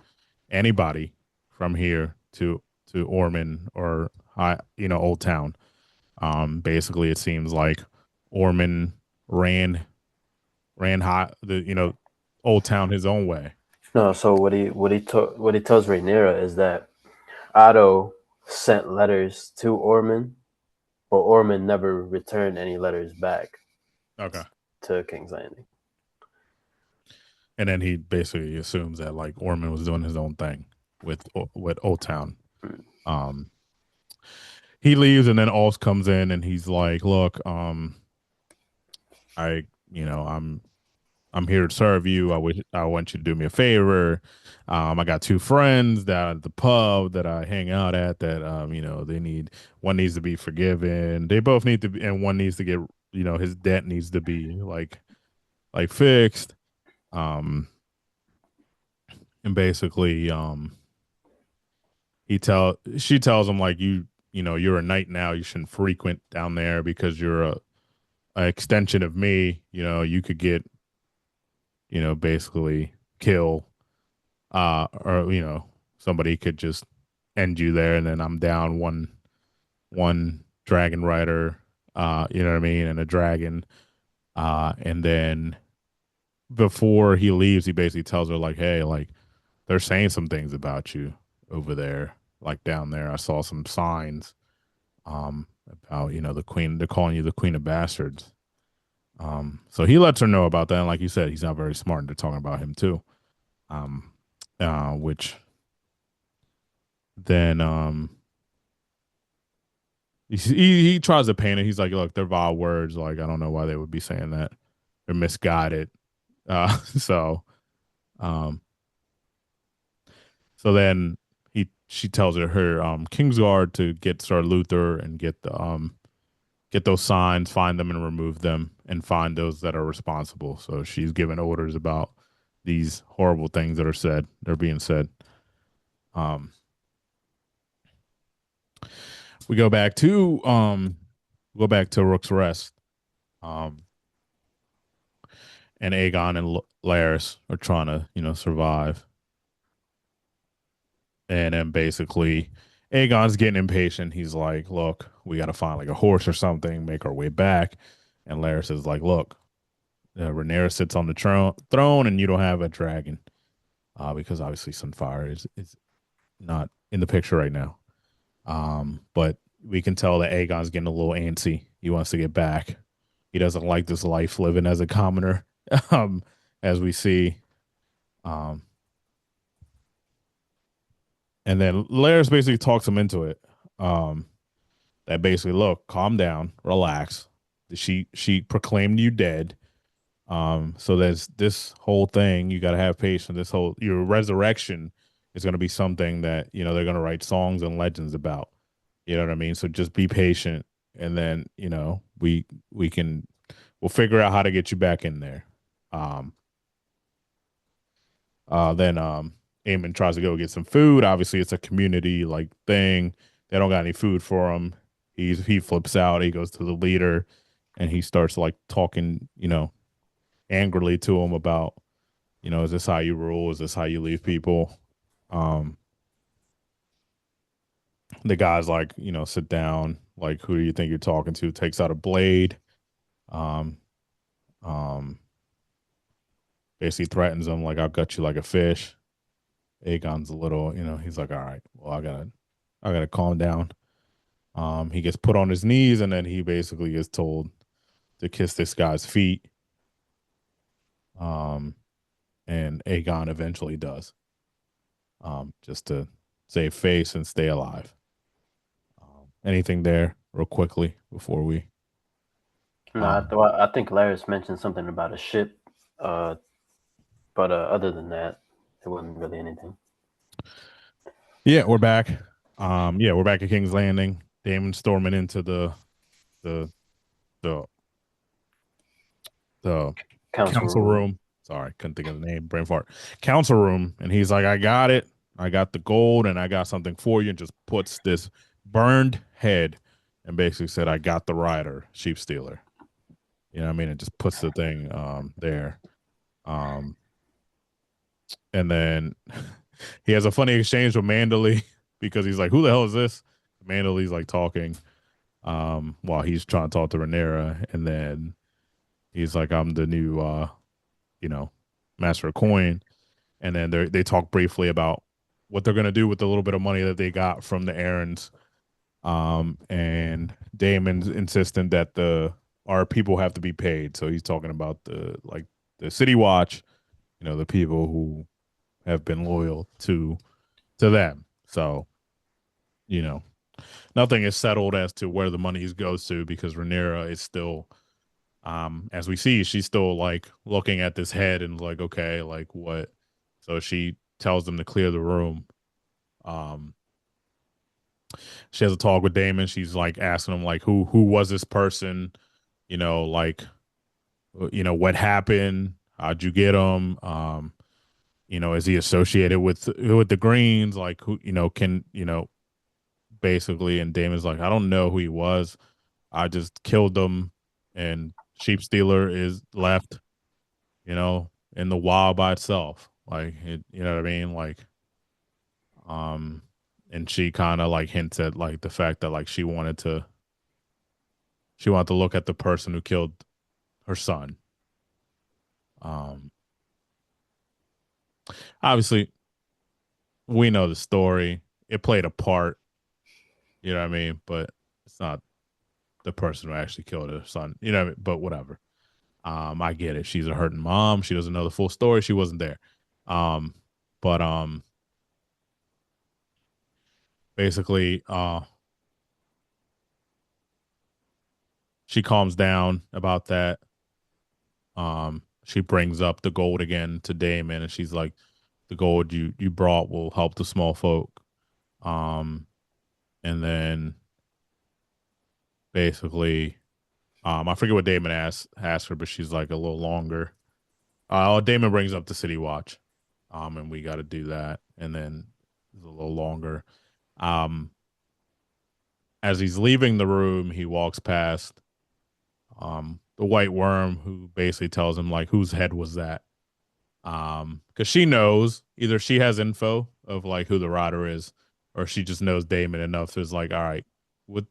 anybody from here to Orman or Old Town. Basically, it seems like Orman ran hot the Old Town his own way." No. So what he tells Rhaenyra is that Otto sent letters to Orman, but Orman never returned any letters back Okay. to King's Landing. and then he basically assumes that like Orman was doing his own thing with Old Town. Mm. Um, he leaves, and then Alls comes in, and he's like, "Look, I, you know, I'm here to serve you. I want you to do me a favor. I got two friends that at the pub that I hang out at that they need one needs to be forgiven. They both need to be, and one needs to get his debt needs to be like fixed. Um, and basically, she tells him like you're a knight now. You shouldn't frequent down there because you're a extension of me. You could get basically kill or somebody could just end you there, and then I'm down one dragon rider, you know what I mean, and a dragon, and then before he leaves, he basically tells her like, hey, like they're saying some things about you over there, like down there. I saw some signs, about the queen. They're calling you the queen of bastards. So he lets her know about that, and like you said, he's not very smart. And they're talking about him too. Um, which then he tries to paint it. He's like, look, they're vile words. Like, I don't know why they would be saying that. They're misguided. So um so then she tells her Kingsguard to get Sir Luther and get those signs, find them and remove them, and find those that are responsible. So she's given orders about these horrible things that are said. They're being said. Um we go back to Rook's Rest. Um and Aegon and Laris are trying to, survive. And then basically, Aegon's getting impatient. He's like, "Look, we got to find like a horse or something, make our way back." And Laris is like, "Look, Rhaenyra sits on the throne, and you don't have a dragon, because obviously Sunfire is not in the picture right now. But we can tell that Aegon's getting a little antsy. He wants to get back. He doesn't like this life living as a commoner, um, as we see. Um, and then Laris basically talks him into it. Um, that basically, look, calm down, relax. She proclaimed you dead. So there's this whole thing. You got to have patience. This whole your resurrection is going to be something that they're going to write songs and legends about. You know what I mean? So just be patient, and then we can we'll figure out how to get you back in there. Um, then Eamon tries to go get some food. Obviously, it's a community like thing. They don't got any food for him. He flips out. He goes to the leader, and he starts like talking, angrily to him about, is this how you rule? Is this how you leave people? Um, the guy's like, sit down. Like, who do you think you're talking to? Takes out a blade. Um, um, basically threatens him like, I'll gut you like a fish. Aegon's a little, he's like, all right, well, I gotta calm down. He gets put on his knees, and then he basically is told to kiss this guy's feet. Um, and Aegon eventually does, just to save face and stay alive. Anything there, real quickly, before we? No, Um, I think Laris mentioned something about a ship, uh, but other than that, it wasn't really anything. yeah, we're back. Yeah, we're back at King's Landing. Damon storming into the the the Council council room. room. Sorry, couldn't think of the name. Brain fart. Council room, and he's like, "I got it. I got the gold, and I got something for you." And just puts this burned head, and basically said, "I got the rider, sheep stealer." You know what I mean? It just puts the thing there. Um, and then he has a funny exchange with Mandalay because he's like, "Who the hell is this?" Mandalay's like talking while he's trying to talk to Rhaenyra, and then he's like, "I'm the new you know, master of coin." And then they talk briefly about what they're gonna do with the little bit of money that they got from the errands. And Damon's insistent that our people have to be paid. So he's talking about the city watch, the people who have been loyal to them. So, you know, nothing is settled as to where the money goes to because Rhaenyra is still, as we see, she's still like looking at this head and like, okay, like what? So she tells them to clear the room. Um, she has a talk with Damon. She's like asking him like, who was this person? Like, what happened? How'd you get him? Is he associated with the Greens? Like, who, can basically? And Damon's like, I don't know who he was. I just killed them, and Sheep Stealer is left, in the wild by itself. Like, you know what I mean? Like, um, and she kind of like hints at like the fact that like she wanted to look at the person who killed her son. Um, Obviously, we know the story. It played a part, you know what I mean? But it's not the person who actually killed her son, you know what I mean? But whatever. I get it. She's a hurting mom. She doesn't know the full story. She wasn't there. Um, but basically, she calms down about that. She brings up the gold again to Damon, and she's like, "The gold you brought will help the small folk." Um, and then basically, I forget what Damon asked her, but she's like a little longer. Damon brings up the City Watch, and we got to do that, and then it's a little longer. Um, as he's leaving the room, he walks past the White Worm, who basically tells him like, whose head was that? Because she knows either she has info of like who the rider is, or she just knows Damon enough. So it's like, all right, what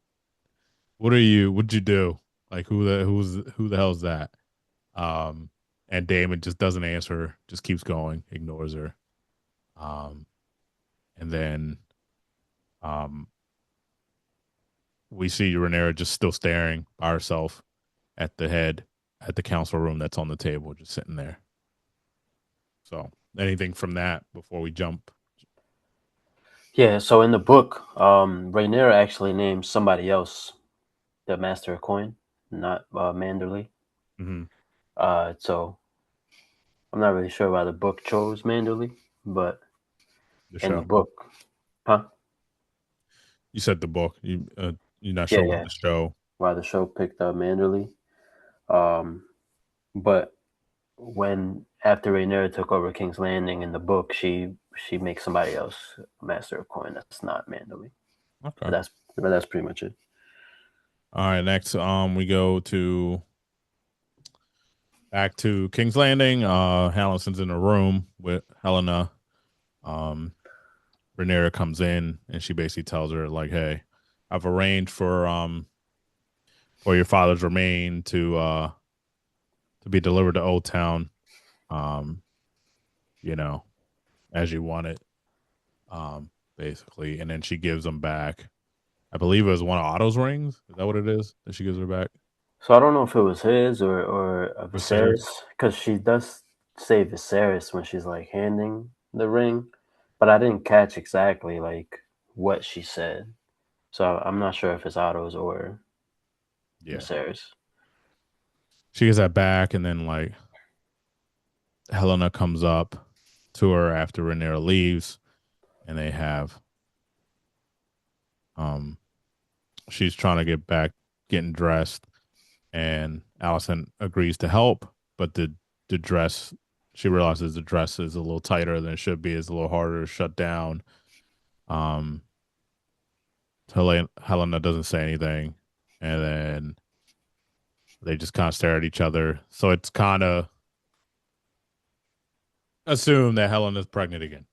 what are you? What'd you do? Like who the hell's that? Um, and Damon just doesn't answer, just keeps going, ignores her. Um, and then um, we see Rhaenyra just still staring by herself at the head at the council room that's on the table, just sitting there. So, anything from that before we jump? Yeah, so in the book, Rhaenyra actually names somebody else the Master of Coin, not Manderley. Hmm. So I'm not really sure why the book chose Manderley, but The in the show. book, huh? You said the book. You're not Yeah, sure what yeah. the show. Why the show picked Manderley. Um, but when after Rhaenyra took over King's Landing in the book, she makes somebody else Master of Coin. That's not Manderley. Okay. But that's pretty much it. All right. Next, we go to back to King's Landing. Hallison's in the room with Helena. Um, Rhaenyra comes in and she basically tells her like, "Hey, I've arranged for your father's remain to be delivered to Old Town, um, you know, as you want it, basically." And then she gives them back. I believe it was one of Otto's rings. Is that what it is that she gives her back? So I don't know if it was his or Viserys. Viserys, because she does say Viserys when she's like handing the ring, but I didn't catch exactly like what she said. So I'm not sure if it's Otto's or Yeah. Viserys. She gets that back, and then like Helena comes up to her after Rhaenyra leaves, and they have um she's trying to get back, getting dressed, and Allison agrees to help, but the dress, she realizes the dress is a little tighter than it should be, is a little harder to shut down. Um, Helena doesn't say anything, and then they just kind of stare at each other. So it's kind of assumed that Helena's pregnant again.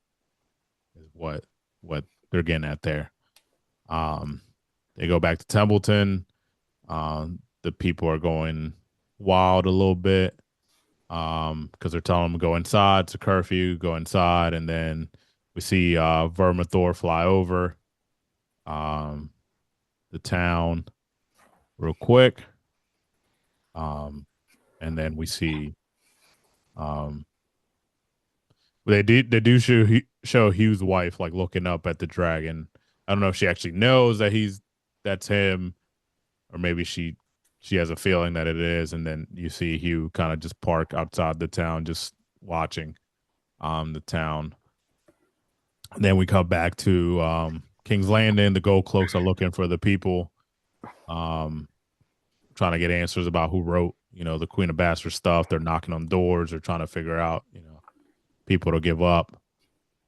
Is what they're getting at there. Um, they go back to Tumbleton. The people are going wild a little bit because they're telling them to go inside. It's a curfew, go inside, and then we see Vermithor fly over um, the town real quick, um, and then we see um, They do show Hugh's wife like looking up at the dragon. I don't know if she actually knows that that's him, or maybe she has a feeling that it is, and then you see Hugh kind of just park outside the town, just watching the town. And then we come back to King's Landing. The Gold Cloaks are looking for the people, um, trying to get answers about who wrote, the Queen of Bastards stuff. They're knocking on doors. They're trying to figure out, people to give up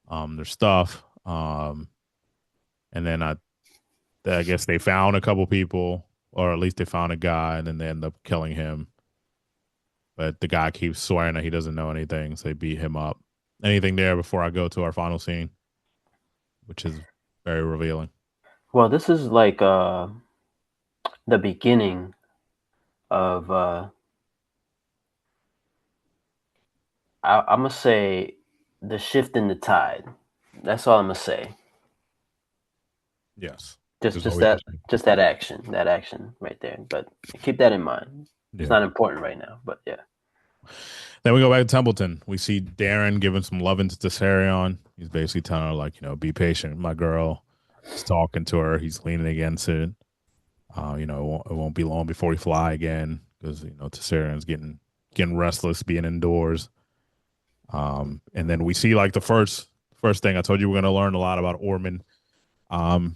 their stuff. And then I guess they found a couple people, or at least they found a guy, and then they end up killing him. But the guy keeps swearing that he doesn't know anything, so they beat him up. Anything there before I go to our final scene, which is very revealing. Well, this is like the beginning of I'm gonna say the shift in the tide. That's all I'm gonna say. Yes, Just there's just always that just that action right there. But keep that in mind. It's yeah. not important right now, but yeah. Then we go back to Tumbleton. We see Darren giving some loving to Tessarion. He's basically telling her like, be patient, my girl. He's talking to her. He's leaning against it. It won't be long before we fly again because Tessarion's getting restless being indoors. And then we see like the first thing I told you we're gonna learn a lot about Orman.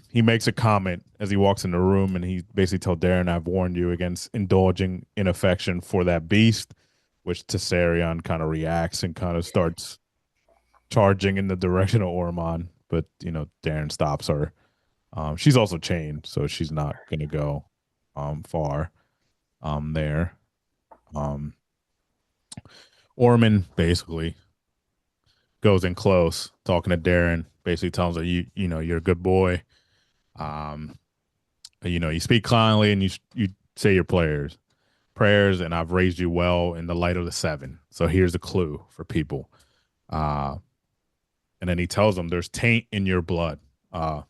He makes a comment as he walks in the room, and he basically told Darren, "I've warned you against indulging in affection for that beast," which Tessarion kind of reacts and kind of starts charging in the direction of Ormond. But Darren stops her. She's also chained, so she's not gonna go far there. Um, Orman basically goes in close, talking to Darren, basically tells her, you're a good boy. Um, you speak kindly and you say your prayers, and I've raised you well in the light of the seven. So here's a clue for people. Uh, and then he tells them there's taint in your blood. The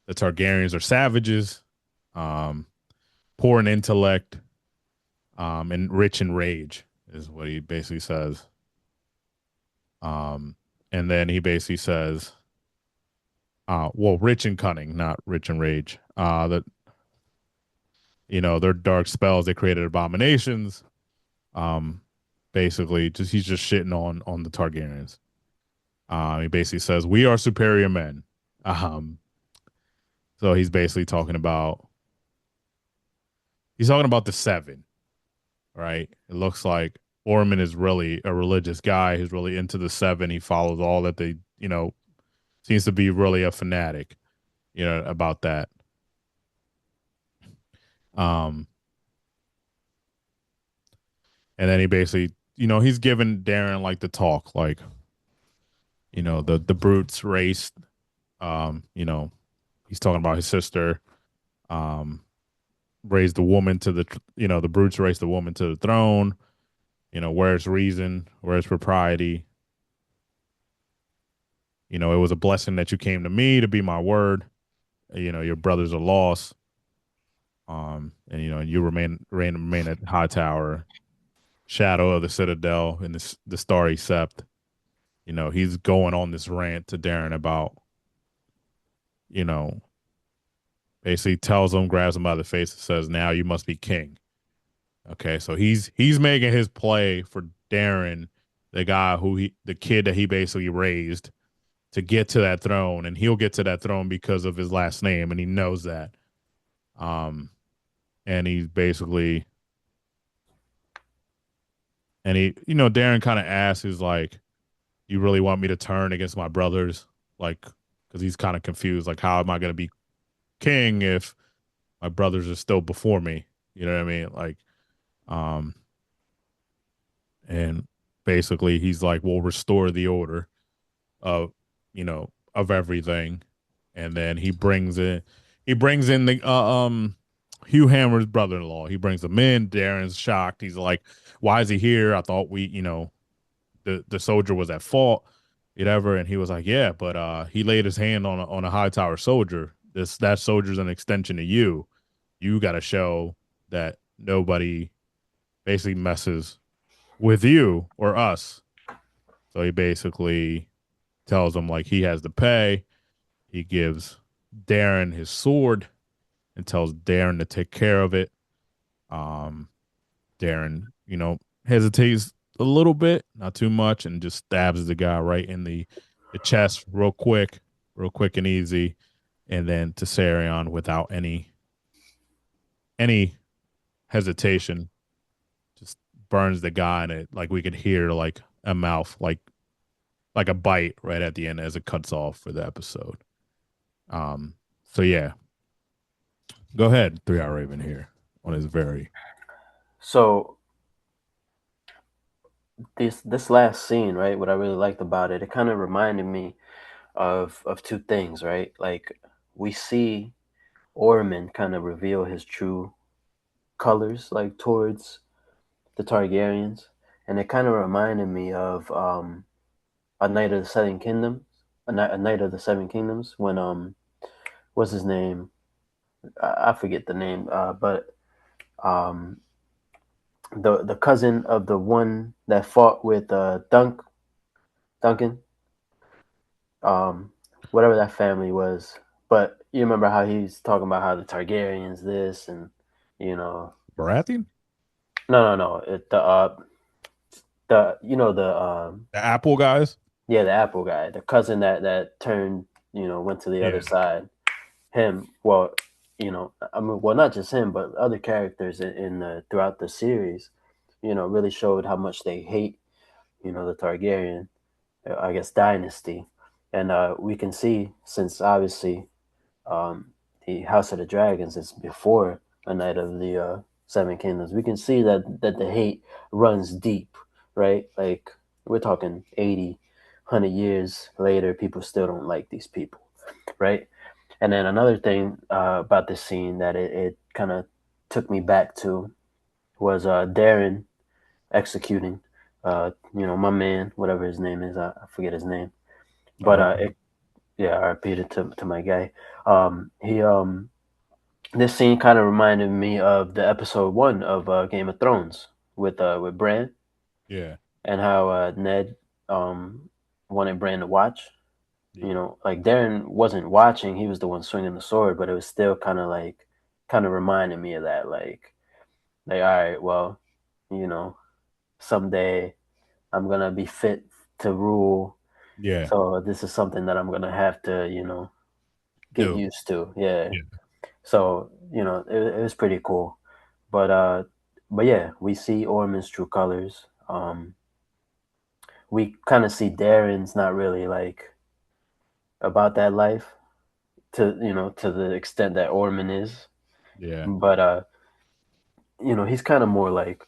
Targaryens are savages, um, poor in intellect, and rich in rage, is what he basically says. Um, and then he basically says, well, rich in cunning, not rich in rage. That their dark spells, they created abominations. Um, basically, he's just shitting on the Targaryens. He basically says we are superior men. Um, so he's talking about the seven, right? It looks like Orman is really a religious guy who's really into the seven. He follows all that they, seems to be really a fanatic, about that. Um, and then he basically, he's giving Darren like the talk, like, the brutes race. He's talking about his sister, um, raised the woman to the brutes raised the woman to the throne. Where's reason? Where's propriety? It was a blessing that you came to me to be my word. Your brothers are lost. And you remain at High Tower, shadow of the Citadel, and the Starry Sept. He's going on this rant to Darren about, you know, basically tells him, grabs him by the face, and says, "Now you must be king." Okay, so he's making his play for Darren, the kid that he basically raised to get to that throne, and he'll get to that throne because of his last name, and he knows that. Um, and he's basically, and Darren kind of asks, is like, "You really want me to turn against my brothers?" Like, because he's kind of confused, like, how am I going to be king if my brothers are still before me? You know what I mean? Like, um, and basically he's like, "We'll restore the order of, of everything," and then he brings in the Hugh Hammer's brother-in-law. He brings him in. Darren's shocked. He's like, "Why is he here? I thought the soldier was at fault, whatever." And he was like, "Yeah, but he laid his hand on a high tower soldier. That soldier's an extension of you. You got to show that nobody basically messes with you or us." So he basically tells him like he has to pay. He gives Darren his sword and tells Darren to take care of it. Um, Darren, hesitates a little bit, not too much, and just stabs the guy right in the chest real quick and easy. And then Tessarion, without any hesitation, just burns the guy, and it like we could hear like a mouth, like a bite right at the end as it cuts off for the episode. So yeah, go ahead, 3 Hour Raven here on his very So this last scene, right? What I really liked about it, it kind of reminded me of two things, right? Like we see Orman kind of reveal his true colors, like towards the Targaryens, and it kind of reminded me of a Night of the Seven Kingdoms, a Night of the Seven Kingdoms when what's his name? I forget the name, but um the cousin of the one that fought with Duncan, um, whatever that family was. But you remember how he's talking about how the Targaryens this and you know Baratheon, no the the the Apple guys. yeah, the Apple guy, the cousin that turned, went to the other Yeah, side. Him, well, I mean, well, not just him, but other characters in the throughout the series, really showed how much they hate, the Targaryen, I guess, dynasty, and we can see since obviously um, the House of the Dragons is before A Night of the Seven Kingdoms. We can see that the hate runs deep, right? Like we're talking 80, 100 years later, people still don't like these people, right? And then another thing about this scene that it kind of took me back to was Darren executing, my man, whatever his name is, I forget his name, but R.I.P. yeah, I repeated to my guy. He This scene kind of reminded me of the episode one of Game of Thrones with Bran Yeah, and how Ned um wanted Bran to watch. yeah, Like Darren wasn't watching; he was the one swinging the sword, but it was still kind of reminding me of that. Like, all right, well, you know, someday I'm gonna be fit to rule, yeah. so this is something that I'm gonna have to, get Do used to. Yeah. yeah, So it was pretty cool. But yeah, we see Orman's true colors. We kind of see Darren's not really like about that life to the extent that Orman is. yeah, But he's kind of more like,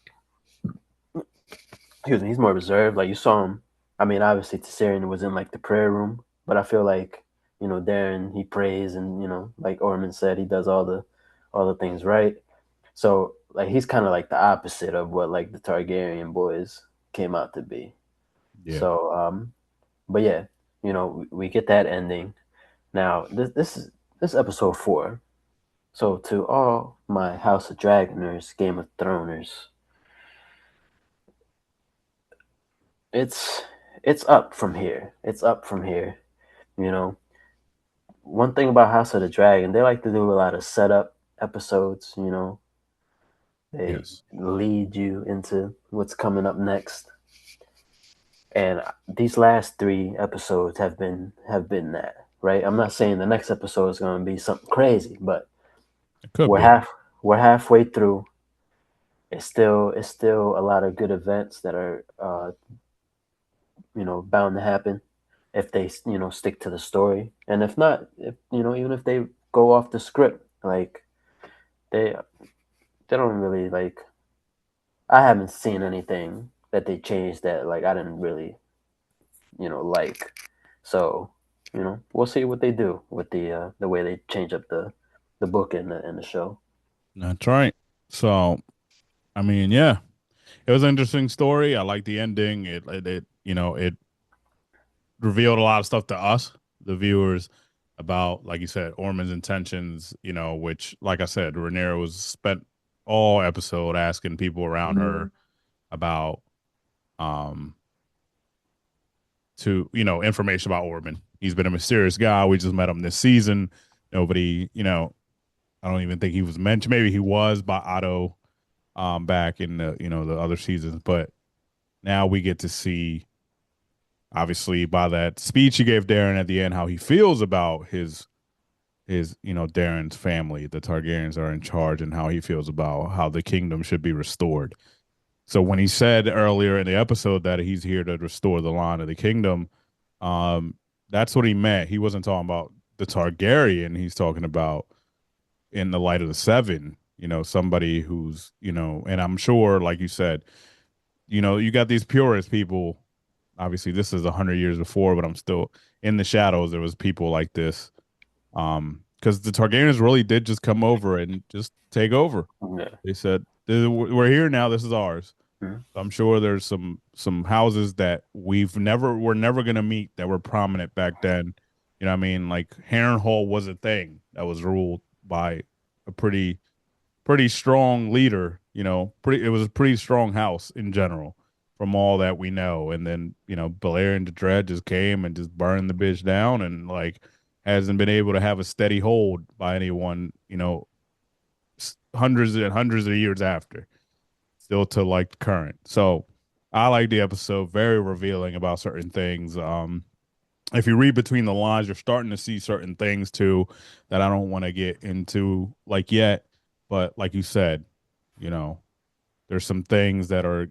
excuse me, he's more reserved. Like you saw him. I mean, obviously Tiserian was in like the prayer room, but I feel like Darren, he prays, and like Orman said, he does all the things right. So like he's kind of like the opposite of what like the Targaryen boys came out to be. yeah. So but yeah, we get that ending. Now this is episode 4. So to all my House of Dragoners, Game of Throners, it's it's up from here. It's up from here. You know, one thing about House of the Dragon, they like to do a lot of setup episodes. They Yes. lead you into what's coming up next. And these last 3 episodes have been that, right? I'm not saying the next episode is going to be something crazy, but It could we're be. half we're halfway through. It's still a lot of good events that are bound to happen if they stick to the story, and if not, if even if they go off the script, like they they don't really like. I haven't seen anything that they changed that like I didn't really like. So, we'll see what they do with the way they change up the book and the show. That's right. So, I mean, yeah, it was an interesting story. I like the ending. It revealed a lot of stuff to us, the viewers, about, like you said, Orman's intentions. Which, like I said, Rhaenyra was spent all episode asking people around her about, um, to information about Orban. He's been a mysterious guy. We just met him this season. Nobody, I don't even think he was mentioned. Maybe he was by Otto back in the other seasons, but now we get to see, obviously, by that speech he gave Darren at the end, how he feels about his Darren's family. The Targaryens are in charge, and how he feels about how the kingdom should be restored. So when he said earlier in the episode that he's here to restore the line of the kingdom, um, that's what he meant. He wasn't talking about the Targaryen. He's talking about in the light of the seven. Somebody who's and I'm sure, like you said, you got these purist people. Obviously, this is 100 years before, but I'm still in the shadows. There was people like this, because the Targaryens really did just come over and just take over. Yeah. They said, "We're here now. This is ours." Mhm. I'm sure there's some houses that we're never gonna meet that were prominent back then. You know what I mean? Like Harrenhal was a thing that was ruled by a pretty strong leader. It was a pretty strong house in general, from all that we know. And then Balerion the Dread just came and just burned the bitch down, and like hasn't been able to have a steady hold by anyone. Hundreds and hundreds of years after, still to like current. So I like the episode, very revealing about certain things. If you read between the lines, you're starting to see certain things too that I don't want to get into like yet. But like you said, you know, there's some things that are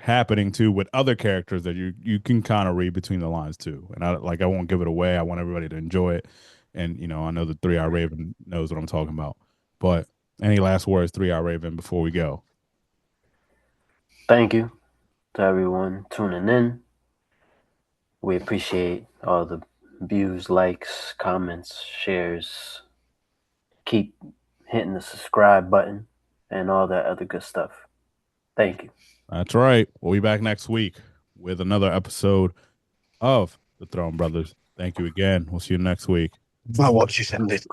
happening too with other characters that you can kind of read between the lines too. And I won't give it away. I want everybody to enjoy it. And I know the 3 Eye Raven knows what I'm talking about. But any last words, 3 Eye Raven, before we go? Thank you to everyone tuning in. We appreciate all the views, likes, comments, shares. Keep hitting the subscribe button and all that other good stuff. Thank you. That's right. We'll be back next week with another episode of The Throne Brothers. Thank you again. We'll see you next week. Well, what you send it.